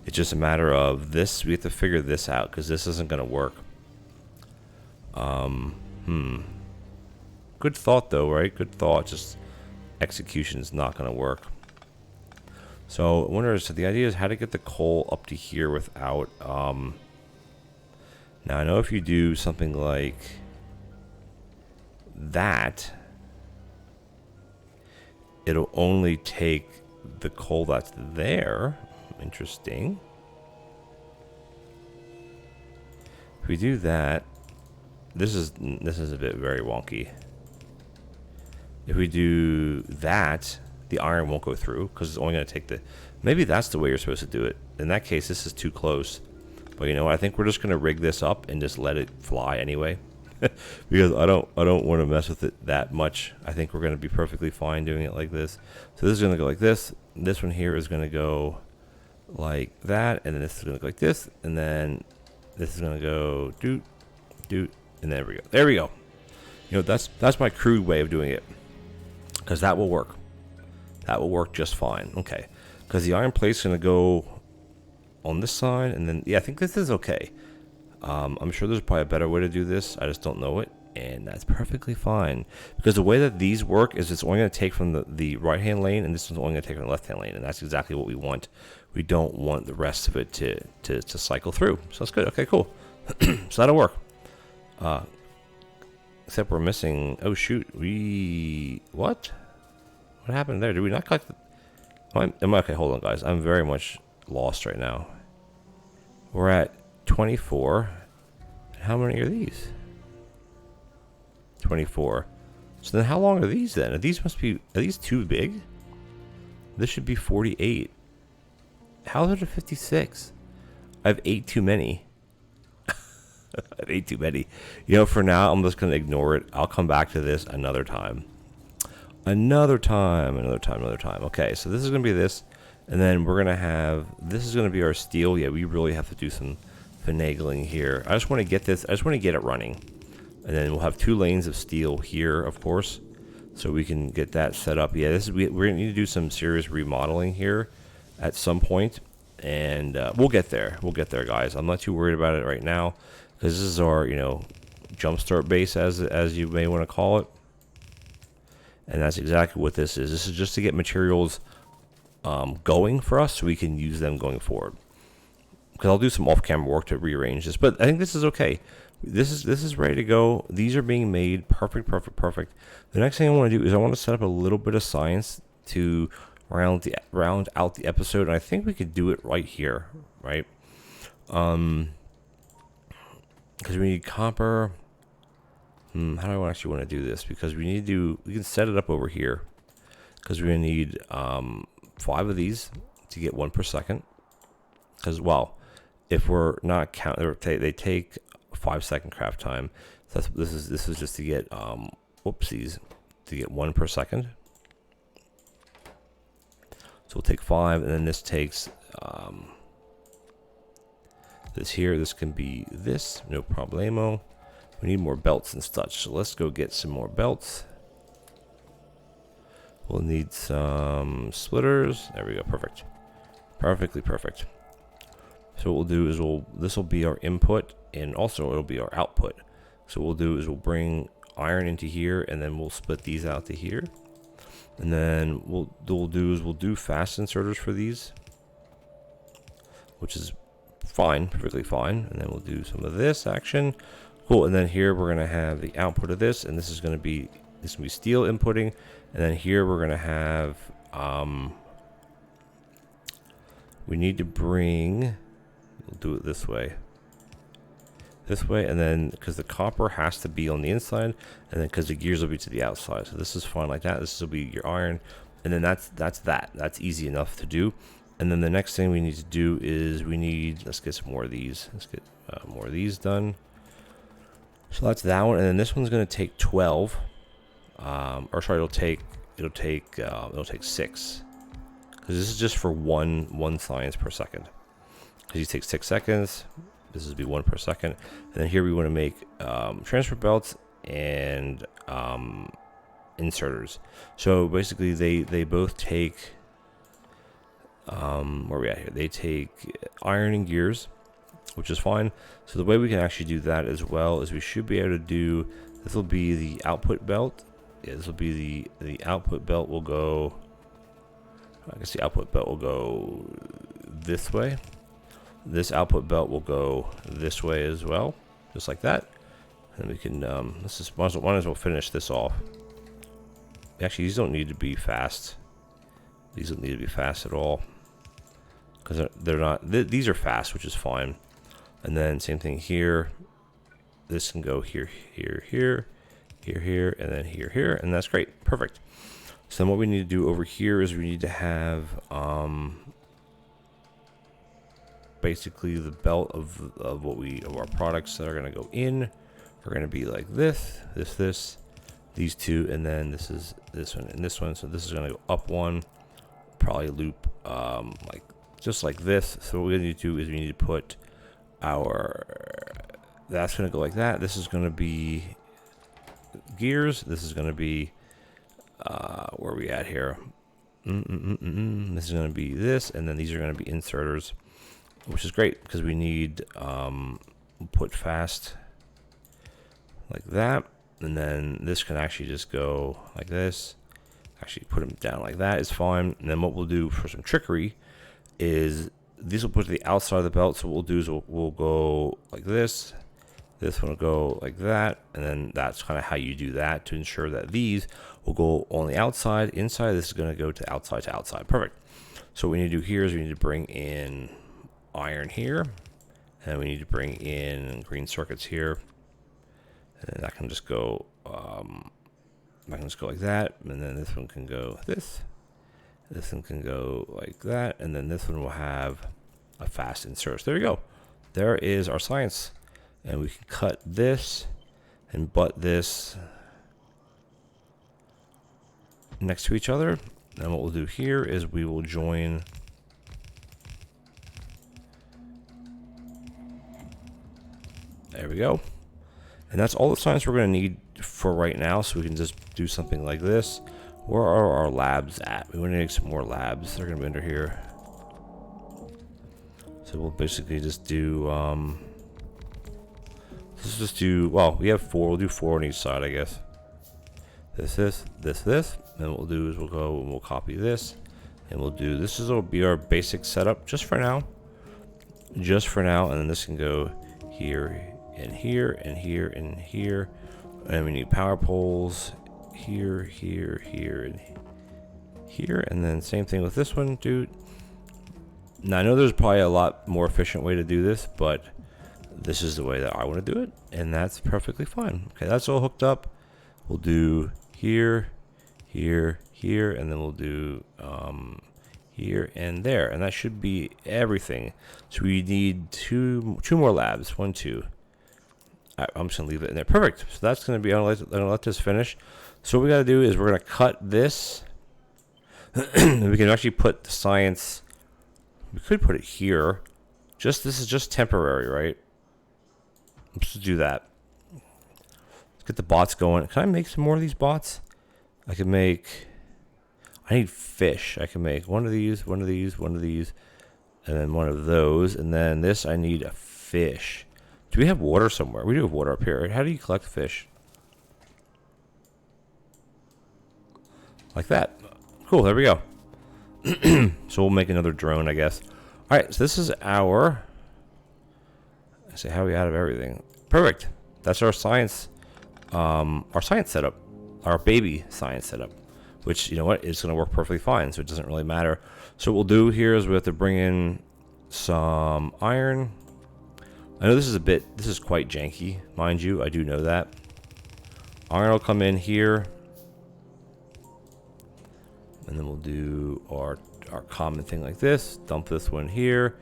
It's just a matter of this. We have to figure this out because this isn't going to work. Good thought, though, right? Good thought. Just execution is not going to work. So I wonder. So the idea is how to get the coal up to here without. Now I know if you do something like that, it'll only take the coal that's there. Interesting. If we do that, this is a bit very wonky. If we do that, the iron won't go through because it's only going to take the. Maybe that's the way you're supposed to do it. In that case, this is too close. But you know what? I think we're just going to rig this up and just let it fly anyway. Because I don't want to mess with it that much. I think we're going to be perfectly fine doing it like this. So this is going to go like this. This one here is going to go like that, and then this is going to go like this, and then this is going to go doot doot, and there we go. There we go. You know, that's my crude way of doing it, because that will work. That will work just fine. Okay, because the iron plate's going to go on this side, and then yeah, I think this is okay. I'm sure there's probably a better way to do this. I just don't know it, and that's perfectly fine. Because the way that these work is it's only going to take from the right-hand lane, and this is only going to take from the left-hand lane, and that's exactly what we want. We don't want the rest of it to cycle through. So that's good. Okay, cool. So that'll work. Except we're missing. Oh shoot, what? What happened there? Did we not collect? Okay, hold on, guys. I'm very much lost right now. We're at 24. How many are these? 24. So then how long are these then? Are these too big? This should be 48. How's it a 56? I have 8 too many. I have 8 too many. You know, for now, I'm just going to ignore it. I'll come back to this another time. Another time. Okay, so this is going to be this. And then we're going to have, this is going to be our steel. Yeah, we really have to do some finagling here. I just want to get this, I just want to get it running. And then we'll have 2 lanes of steel here, of course. So we can get that set up. Yeah, we're going to need to do some serious remodeling here at some point. And we'll get there. We'll get there, guys. I'm not too worried about it right now. Because this is our, you know, jumpstart base, as you may want to call it. And that's exactly what this is. This is just to get materials going for us so we can use them going forward. Because I'll do some off-camera work to rearrange this, but I think this is okay. This is ready to go. These are being made perfect. The next thing I want to do is I want to set up a little bit of science to round out the episode, and I think we could do it right here, right? Because we need copper. How do I actually want to do this? Because we can set it up over here. Because we're going to need 5 of these to get 1 per second. Because, well, if we're not counting, they take 5-second craft time. So this is just to get, whoopsies, to get 1 per second. So we'll take 5, and then this takes this here. This can be this, no problemo. We need more belts and such, so let's go get some more belts. We'll need some splitters. There we go, perfect. Perfectly perfect. So what we'll do is this will be our input, and also it'll be our output. So what we'll do is we'll bring iron into here, and then we'll split these out to here. And then we'll do fast inserters for these, which is fine, perfectly fine. And then we'll do some of this action. Cool, and then here we're gonna have the output of this, and this is gonna be steel inputting, and then here we're gonna have we need to bring, we'll do it this way, and then because the copper has to be on the inside, and then because the gears will be to the outside, so this is fine like that. This will be your iron, and then that's easy enough to do. And then the next thing we need to do is let's get some more of these. Let's get more of these done. So that's that one, and then this one's going to take 12. Or sorry, it'll take 6. because this is just for one science per second. Because you take 6 seconds, this would be 1 per second, and then here we want to make transfer belts and inserters. So basically, they both take where are we at here? They take iron and gears, which is fine. So the way we can actually do that as well is we should be able to do, this will be the output belt. Yeah, this will be the output belt will go, I guess the output belt will go this way. This output belt will go this way as well, just like that. And we can, let's just, might as well finish this off. Actually, these don't need to be fast. These don't need to be fast at all. Because they're not, these are fast, which is fine. And then same thing here. This can go here, here, here, here, here, and then here, here, and that's great. Perfect. So then what we need to do over here is we need to have basically the belt of our products that are going to go in are going to be like this, these two, and then this is this one and this one. So this is going to go up one, probably loop like just like this. So what we need to do is we need to put our, that's going to go like that. This is going to be gears. This is going to be where are we at here? This is going to be this, and then these are going to be inserters, which is great because we need put fast like that, and then this can actually just go like this. Actually, put them down like that is fine. And then what we'll do for some trickery is these will put to the outside of the belt. So what we'll do is we'll go like this. This one will go like that, and then that's kind of how you do that to ensure that these will go on the outside. Inside, this is going to go to outside. Perfect. So what we need to do here is we need to bring in iron here, and we need to bring in green circuits here, and then that can just go like that, and then this one can go this one can go like that, and then this one will have a fast insert. So there you go. There is our science, and we can cut this and butt this next to each other. And what we'll do here is we will join there we go. And that's all the science we're going to need for right now, so we can just do something like this. Where are our labs at? We want to make some more labs. They're going to be under here. So we'll basically just do let's just do, well, we have 4. We'll do 4 on each side, I guess. This. Then what we'll do is we'll go and we'll copy this, and we'll do, this will be our basic setup just for now. And then this can go here and here and here and here. And we need power poles here, here, here, and here. And then same thing with this one, dude. Now I know there's probably a lot more efficient way to do this, but this is the way that I want to do it, and that's perfectly fine. Okay, that's all hooked up. We'll do here, here, here, and then we'll do here and there, and that should be everything. So we need two more labs. 1, 2. I'm just gonna leave it in there. Perfect. So that's gonna be. I'm gonna let this finish. So what we gotta do is we're gonna cut this. And we can actually put the science. We could put it here. This is just temporary, right? Let's just do that. Let's get the bots going. Can I make some more of these bots? I need fish. I can make one of these, and then one of those, and then this I need a fish. Do we have water somewhere? We do have water up here. How do you collect fish? Like that. Cool, there we go. So we'll make another drone, I guess. All right, so this is our, I say, how are we out of everything? Perfect. That's our science setup, our baby science setup, which, you know what, it's going to work perfectly fine, so it doesn't really matter. So what we'll do here is we have to bring in some iron. I know this is quite janky, mind you, I do know that. Iron will come in here, and then we'll do our common thing like this. Dump this one here,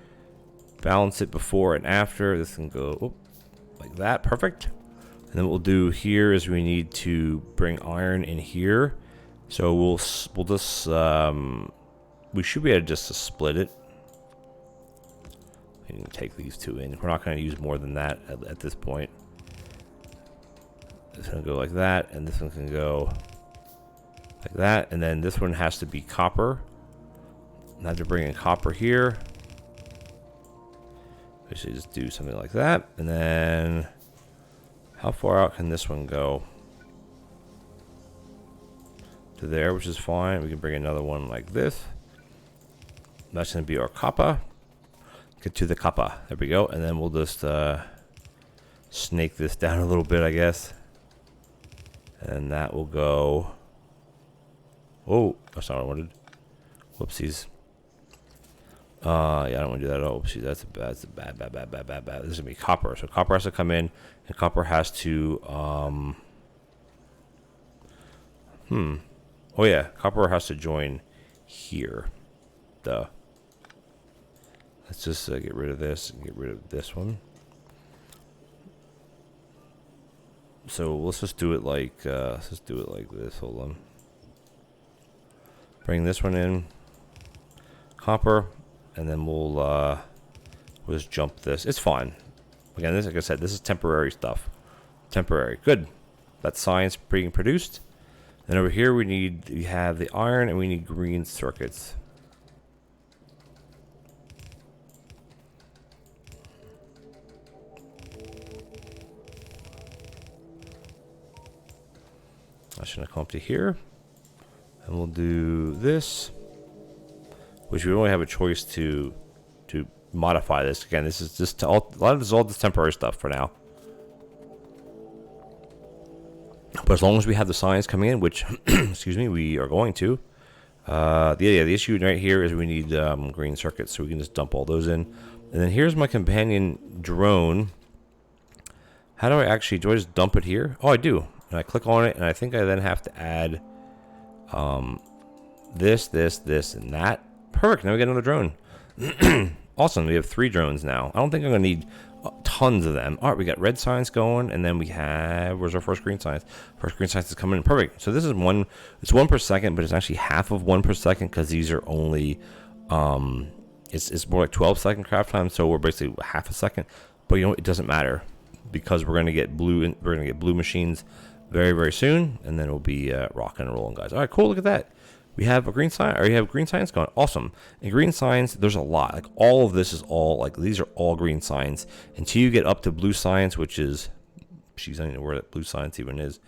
balance it before and after. This can go like that, perfect. And then what we'll do here is we need to bring iron in here. So we'll just we should be able to just to split it. You can take these two in. We're not going to use more than that at this point. This one can go like that, and this one can go like that, and then this one has to be copper. I have to bring in copper here. Basically just do something like that, and then how far out can this one go? To there, which is fine. We can bring another one like this. That's going to be our copper. Get to the copper. There we go, and then we'll just snake this down a little bit, I guess. And that will go. Oh, that's not what I wanted. Whoopsies. Yeah, I don't want to do that. Oh, oopsie, that's bad. This is gonna be copper. So copper has to come in, and copper has to. Oh yeah, copper has to join here. Duh. Let's just get rid of this and get rid of this one. So let's just do it like this. Hold on. Bring this one in. Copper. And then we'll just jump this. It's fine. Again, this, like I said, this is temporary stuff. Temporary. Good. That's science being produced. Then over here we have the iron and we need green circuits. I should come up to here. And we'll do this. Which we only have a choice to modify this. Again, this is just a lot of this is all this temporary stuff for now. But as long as we have the science coming in, which excuse me, we are going to. The issue right here is we need green circuits, so we can just dump all those in. And then here's my companion drone. How do I actually do? I just dump it here? Oh, I do. And I click on it, and I think I then have to add this, and that. Perfect. Now we get another drone. Awesome. We have 3 drones now. I don't think I'm going to need tons of them. All right, we got red science going, and then we have, where's our first green science? First green science is coming in. Perfect. So this is it's 1 per second, but it's actually half of 1 per second because these are only, it's more like 12-second craft time, so we're basically half a second. But you know, it doesn't matter because we're going to get blue machines very, very soon, and then we'll be rocking and rolling, guys. All right, cool. Look at that. We have a green science, or you have green science going. Awesome. And green science, there's a lot. Like all of this is all like these are all green science until you get up to blue science, which is, geez, I don't know where that blue science even is.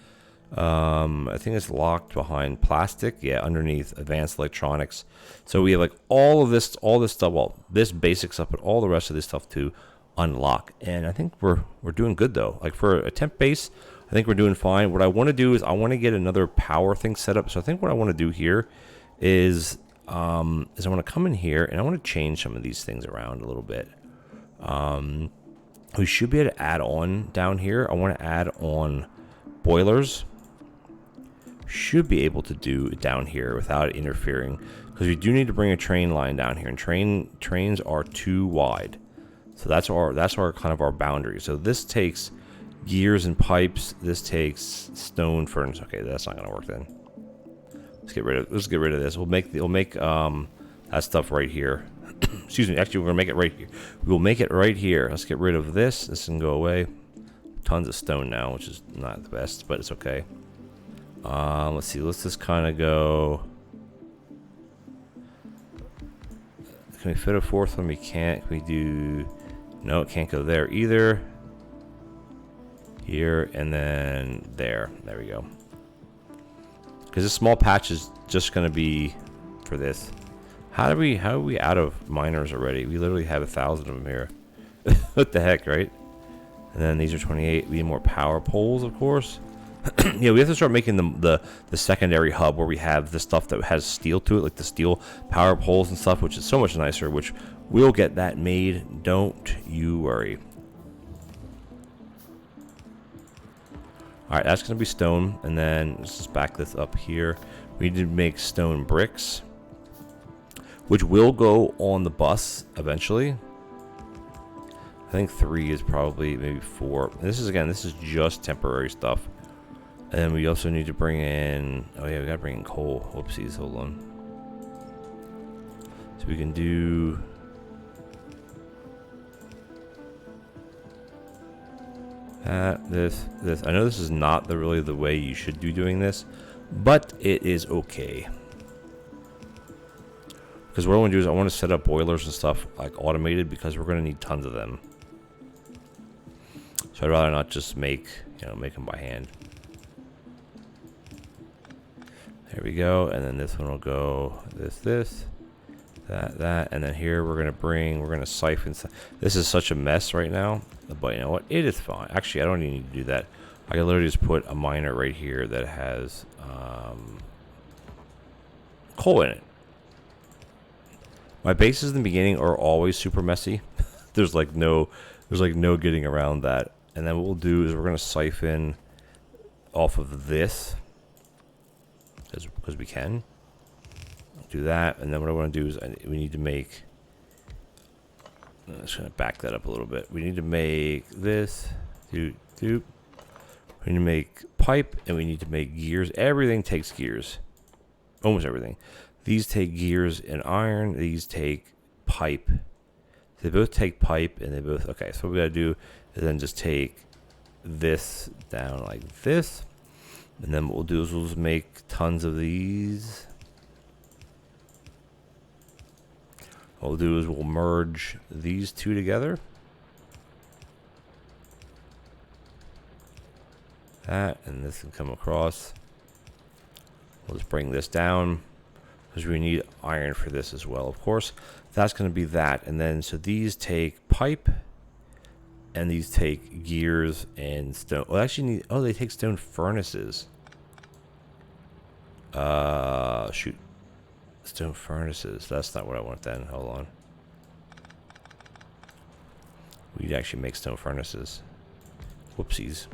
I think it's locked behind plastic. Yeah, underneath advanced electronics. So we have like all this stuff. Well, this basic stuff, but all the rest of this stuff to unlock. And I think we're doing good though. Like for a temp base, I think we're doing fine. What I want to do is I want to get another power thing set up. So I think what I want to do here is I want to come in here and I want to change some of these things around a little bit. We should be able to add on down here. I want to add on boilers. Should be able to do it down here without interfering because we do need to bring a train line down here, and trains are too wide. So that's our kind of our boundary. So this takes gears and pipes. This takes stone furnace. Okay, that's not gonna work then. Let's get rid of this. We'll make that stuff right here. Excuse me. Actually, we're gonna make it right here. We will make it right here. Let's get rid of this. This can go away. Tons of stone now, which is not the best, but it's okay. Let's see. Let's just kind of go. Can we fit a fourth one? We can't. Can we do? No, it can't go there either. Here and then there. There we go. Because this small patch is just going to be for this. How are we out of miners already? We literally have 1,000 of them here. What the heck, right? And then these are 28. We need more power poles, of course. Yeah, we have to start making the secondary hub where we have the stuff that has steel to it, like the steel power poles and stuff, which is so much nicer, which we'll get that made. Don't you worry. All right, that's going to be stone, and then let's just back this up here. We need to make stone bricks, which will go on the bus eventually. I think 3 is probably maybe 4. And this is just temporary stuff. And then we also need to bring in, oh yeah, we got to bring in coal. Whoopsies, hold on. So we can do that, this. I know this is not really the way you should be doing this, but it is okay. Because what I want to do is I want to set up boilers and stuff like automated, because we're going to need tons of them. So I'd rather not just make them by hand. There we go. And then this one will go this, that, and then here we're going to siphon. This is such a mess right now, but you know what? It is fine. Actually, I don't even need to do that. I can literally just put a miner right here that has coal in it. My bases in the beginning are always super messy. there's no getting around that. And then what we'll do is we're going to siphon off of this, because we can do that. And then what I want to do is we need to make, I'm just going to back that up a little bit. We need to make this, we need to make pipe, and we need to make gears. Everything takes gears, almost everything. These take gears and iron. These take pipe. They both take pipe, and they both, okay, so what we gotta do is then just take this down like this. And then what we'll do is we'll just make tons of these. What we'll do is we'll merge these two together. That, and this can come across. We'll just bring this down, because we need iron for this as well, of course. That's going to be that. And then, so these take pipe, and these take gears and stone. Well, actually, they take stone furnaces. Shoot. Stone furnaces. That's not what I want then. Hold on. We'd actually make stone furnaces. Whoopsies.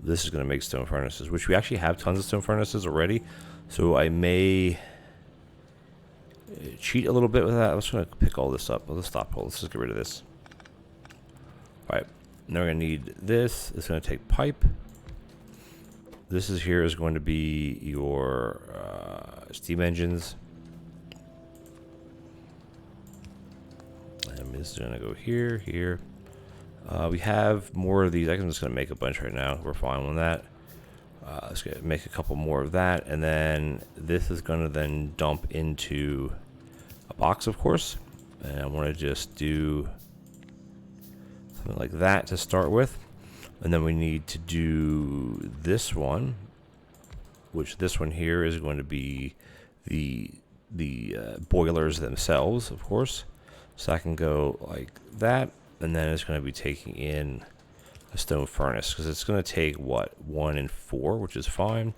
This is going to make stone furnaces, which we actually have tons of stone furnaces already. So I may cheat a little bit with that. I'm just going to pick all this up. Let's stop. Let's just get rid of this. All right. Now we're going to need this. It's going to take pipe. This is here is going to be your steam engines. And this is going to go here, here. We have more of these. I'm just going to make a bunch right now. We're fine with that. Let's make a couple more of that. And then this is going to then dump into a box, of course. And I want to just do something like that to start with. And then we need to do this one, which this one here is going to be the boilers themselves, of course. So I can go like that. And then it's going to be taking in a stone furnace, because it's going to take, what, 1 and 4, which is fine.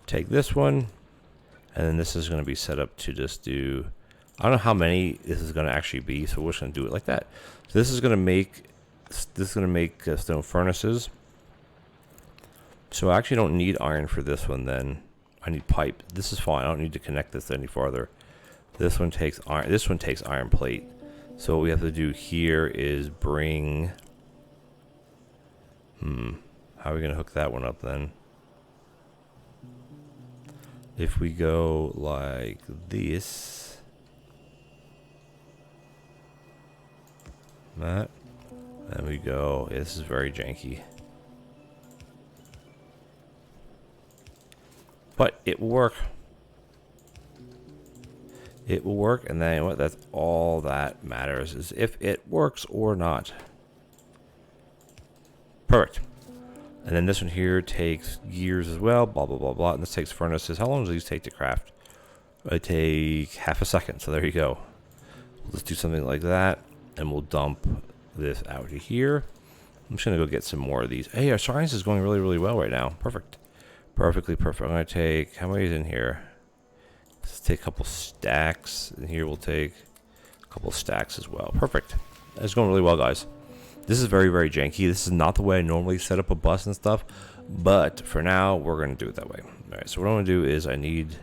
Take this one, and then this is going to be set up to just do, I don't know how many this is going to actually be, so we're just going to do it like that. So this is going to make stone furnaces. So I actually don't need iron for this one then. I need pipe. This is fine. I don't need to connect this any farther. This one takes iron. This one takes iron plate. So what we have to do here is bring... How are we going to hook that one up then? If we go like this... That. And we go... Yeah, this is very janky. But it will work. It will work, and then what? That's all that matters, is if it works or not. Perfect. And then this one here takes gears as well, blah, blah, blah, blah. And this takes furnaces. How long do these take to craft? They take half a second, so there you go. Let's do something like that, and we'll dump this out here. I'm just going to go get some more of these. Hey, our science is going really, really well right now. Perfect. Perfectly perfect. I'm going to take, how many is in here? Let's take a couple stacks, and here we'll take a couple stacks as well. Perfect. It's going really well, guys. This is very, very janky. This is not the way I normally set up a bus and stuff, but for now, we're going to do it that way. All right, so what I'm going to do is I need,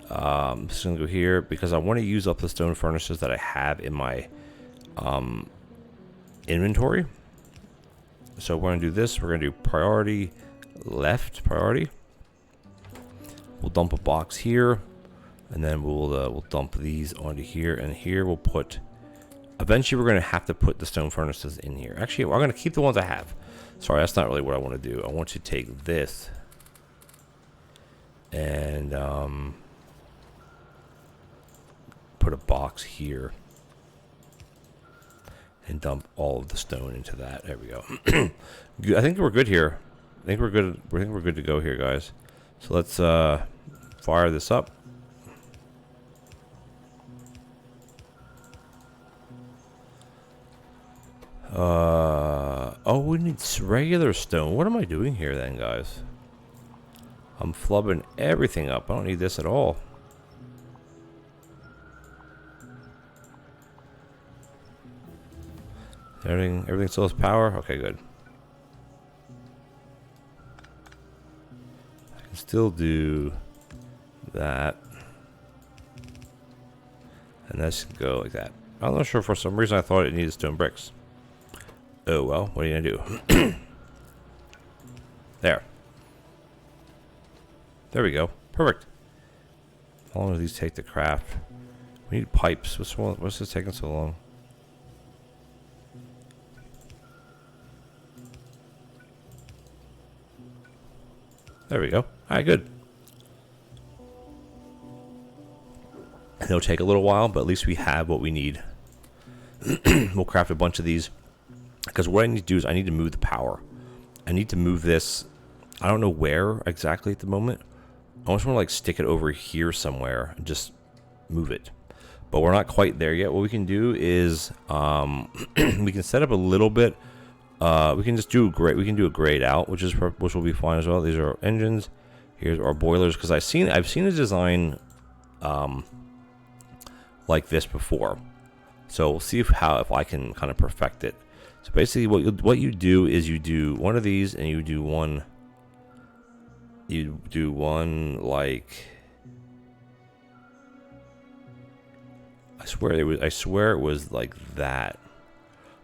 just going to go here, because I want to use up the stone furnaces that I have in my inventory. So we're going to do this. We're going to do priority, left priority. We'll dump a box here. And then we'll dump these onto here, and here we'll put. Eventually, we're going to have to put the stone furnaces in here. Actually, we're going to keep the ones I have. Sorry, that's not really what I want to do. I want to take this and put a box here and dump all of the stone into that. There we go. I think we're good here. I think we're good. I think we're good to go here, guys. So let's fire this up. Oh, we need regular stone. What am I doing here then, guys? I'm flubbing everything up. I don't need this at all. Everything still has power? Okay, good. I can still do that. And this can go like that. I'm not sure, for some reason I thought it needed stone bricks. Oh well, what are you gonna do? There. There we go. Perfect. How long do these take to craft? We need pipes. What's this taking so long? There we go. Alright, good. It'll take a little while, but at least we have what we need. We'll craft a bunch of these. Because what I need to do is I need to move the power. I need to move this. I don't know where exactly at the moment. I just want to like stick it over here somewhere and just move it. But we're not quite there yet. What we can do is we can set up a little bit. We can just do we can do a grade out, which will be fine as well. These are our engines. Here's our boilers, because I've seen a design like this before. So we'll see if I can kind of perfect it. So basically, what you do is you do one of these, and you do one. You do one like. I swear it was like that,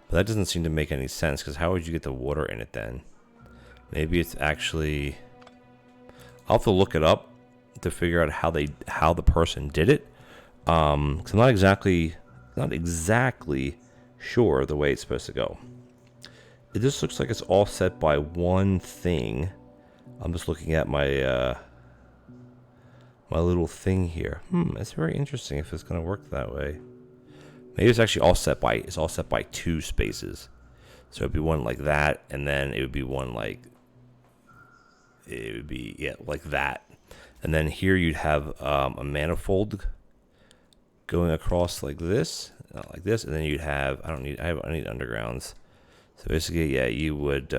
but that doesn't seem to make any sense, because how would you get the water in it then? Maybe it's actually. I'll have to look it up to figure out how the person did it. Because I'm not exactly sure the way it's supposed to go. It just looks like it's all set by one thing. I'm just looking at my my little thing here. That's very interesting if it's gonna work that way. Maybe it's actually all set by two spaces. So it'd be one like that, and then it would be one like like that. And then here you'd have a manifold going across like this, and then you'd have I need undergrounds. So basically, yeah, you would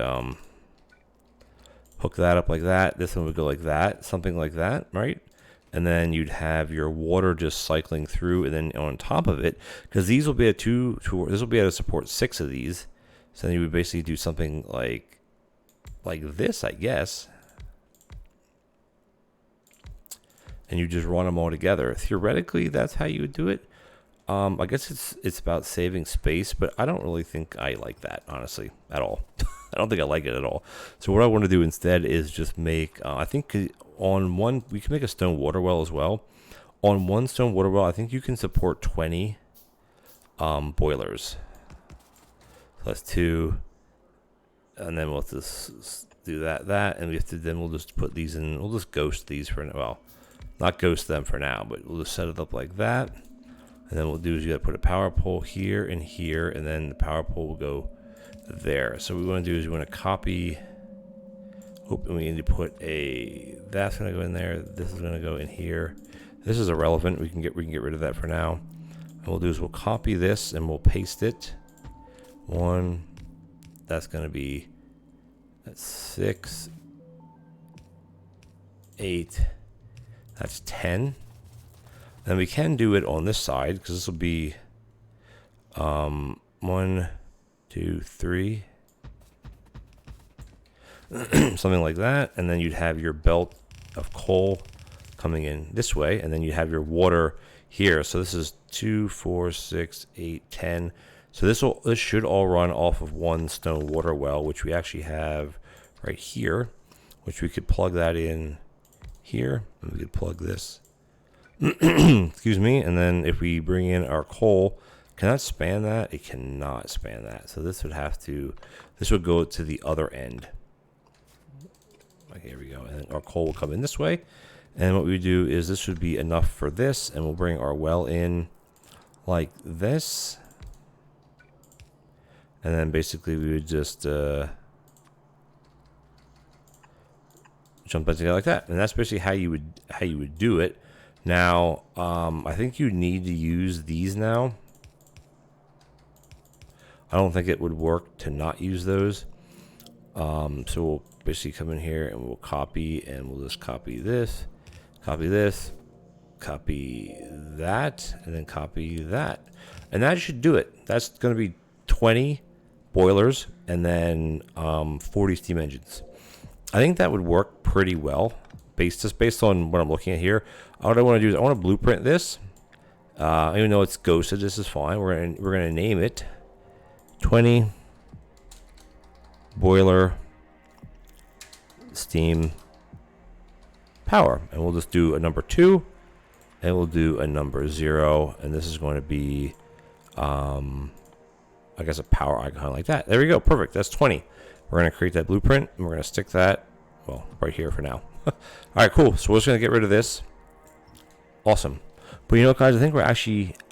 hook that up like that. This one would go like that, something like that, right? And then you'd have your water just cycling through, and then on top of it, because these will be this will be able to support 6 of these. So then you would basically do something like this, I guess. And you just run them all together. Theoretically, that's how you would do it. I guess it's about saving space, but I don't really think I like that, honestly, at all. I don't think I like it at all. So what I want to do instead is just make, I think on one, we can make a stone water well as well. On one stone water well, I think you can support 20 boilers. So that's 2. And then we'll just do that, and then we'll just put these in, we'll just ghost these for, well, not ghost them for now, but we'll just set it up like that. And then what we'll do is you got to put a power pole here and here, and then the power pole will go there. So what we want to do is we want to copy. And we need to put that's going to go in there. This is going to go in here. This is irrelevant. We can get rid of that for now. And what we'll do is we'll copy this and we'll paste it. 1. That's going to be 6, 8. That's 10. And we can do it on this side, because this will be 1, 2, 3. Something like that. And then you'd have your belt of coal coming in this way, and then you have your water here. So this is 2, 4, 6, 8, 10. So this should all run off of one stone water well, which we actually have right here, which we could plug that in here, and we could plug this Excuse me. And then if we bring in our coal, can that span that? It cannot span that. So this would go to the other end. Okay, here we go. And our coal will come in this way. And what we do is this would be enough for this, and we'll bring our well in like this. And then basically we would just jump that together like that. And that's basically how you would do it. Now, I think you need to use these now. I don't think it would work to not use those. So we'll basically come in here and we'll copy, and we'll just copy this, copy that, and then copy that. And that should do it. That's going to be 20 boilers and then 40 steam engines. I think that would work pretty well based on what I'm looking at here. What I want to do is I want to blueprint this. Even though it's ghosted, this is fine. We're gonna name it 20 boiler steam power, and we'll just do a number 2, and we'll do a number 0, and this is going to be I guess a power icon like that. There we go. Perfect. That's 20. We're going to create that blueprint, and we're going to stick that, well, right here for now. All right, cool. So we're just going to get rid of this. Awesome. But you know what, guys? I think we're a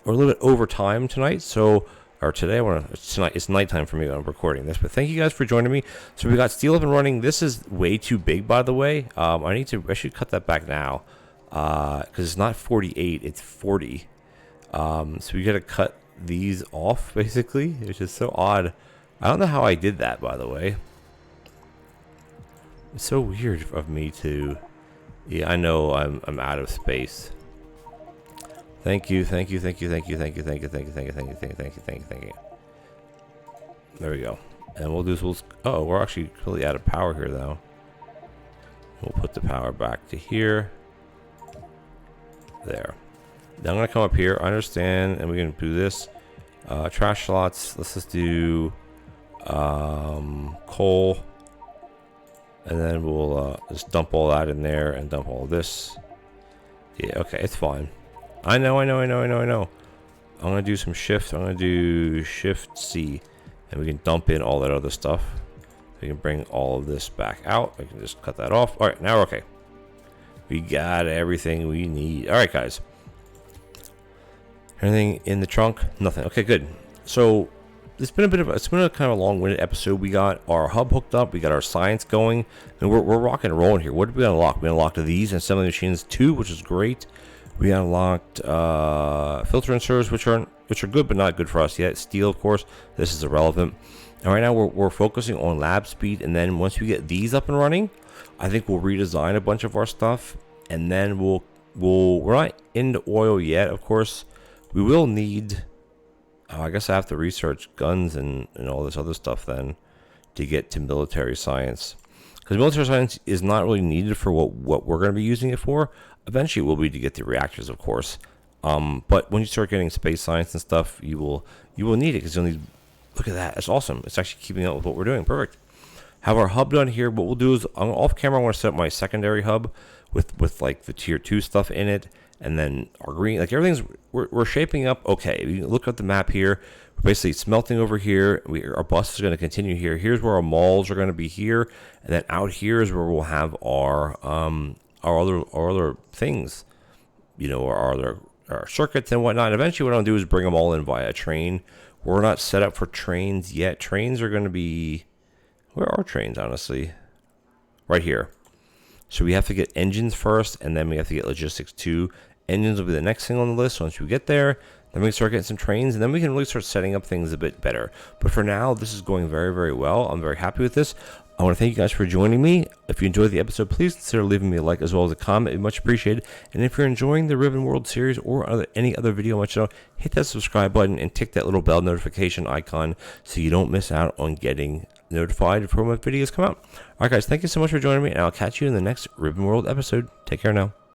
little bit over time tonight. So, or today, it's nighttime for me when I'm recording this. But thank you guys for joining me. So we got steel up and running. This is way too big, by the way. I should cut that back now because it's not 48, it's 40. So we got to cut these off, basically, which is so odd. I don't know how I did that, by the way. It's so weird of me to... Yeah, I know I'm out of space. Thank you. There we go. And we'll do... Oh, we're actually completely out of power here, though. We'll put the power back to here. There. Now I'm going to come up here. I understand. And we're going to do this. Trash slots. Let's just do coal. And then we'll just dump all that in there and dump all this. Yeah, okay. It's fine. I know. I'm going to do some shift. I'm going to do shift C. And we can dump in all that other stuff. We can bring all of this back out. I can just cut that off. All right, now we're okay. We got everything we need. All right, guys. Anything in the trunk? Nothing. Okay, good. So it's been a kind of a long-winded episode. We got our hub hooked up. We got our science going, and we're rocking and rolling here. What did we unlock? We unlocked these assembly machines 2, which is great. We unlocked filter inserters, which are good but not good for us yet. Steel, of course. This is irrelevant. And right now we're focusing on lab speed, and then once we get these up and running, I think we'll redesign a bunch of our stuff, and then we're not into oil yet, of course. We will need, I guess I have to research guns and all this other stuff then to get to military science. Because military science is not really needed for what we're going to be using it for. Eventually it will be to get the reactors, of course. But when you start getting space science and stuff, you will need it because you'll need, look at that. That's awesome. It's actually keeping up with what we're doing. Perfect. Have our hub done here. What we'll do is off camera, I want to set up my secondary hub with like the tier 2 stuff in it. And then our green, like everything's, we're shaping up okay. If you look at the map here, we're basically smelting over here. Our bus is going to continue here. Here's where our malls are going to be here. And then out here is where we'll have our other things, our circuits and whatnot. Eventually what I'll do is bring them all in via train. We're not set up for trains yet. Trains are going to be, where are trains, honestly? Right here. So we have to get engines first, and then we have to get logistics too. Engines will be the next thing on the list. Once we get there, then we can start getting some trains, and then we can really start setting up things a bit better. But for now, this is going very, very well. I'm very happy with this. I want to thank you guys for joining me. If you enjoyed the episode, please consider leaving me a like as well as a comment. It'd be much appreciated. And if you're enjoying the Ribbon World series or any other video, I want you to know, hit that subscribe button and tick that little bell notification icon so you don't miss out on getting notified for when my videos come out. All right, guys, thank you so much for joining me, and I'll catch you in the next Ribbon World episode. Take care now.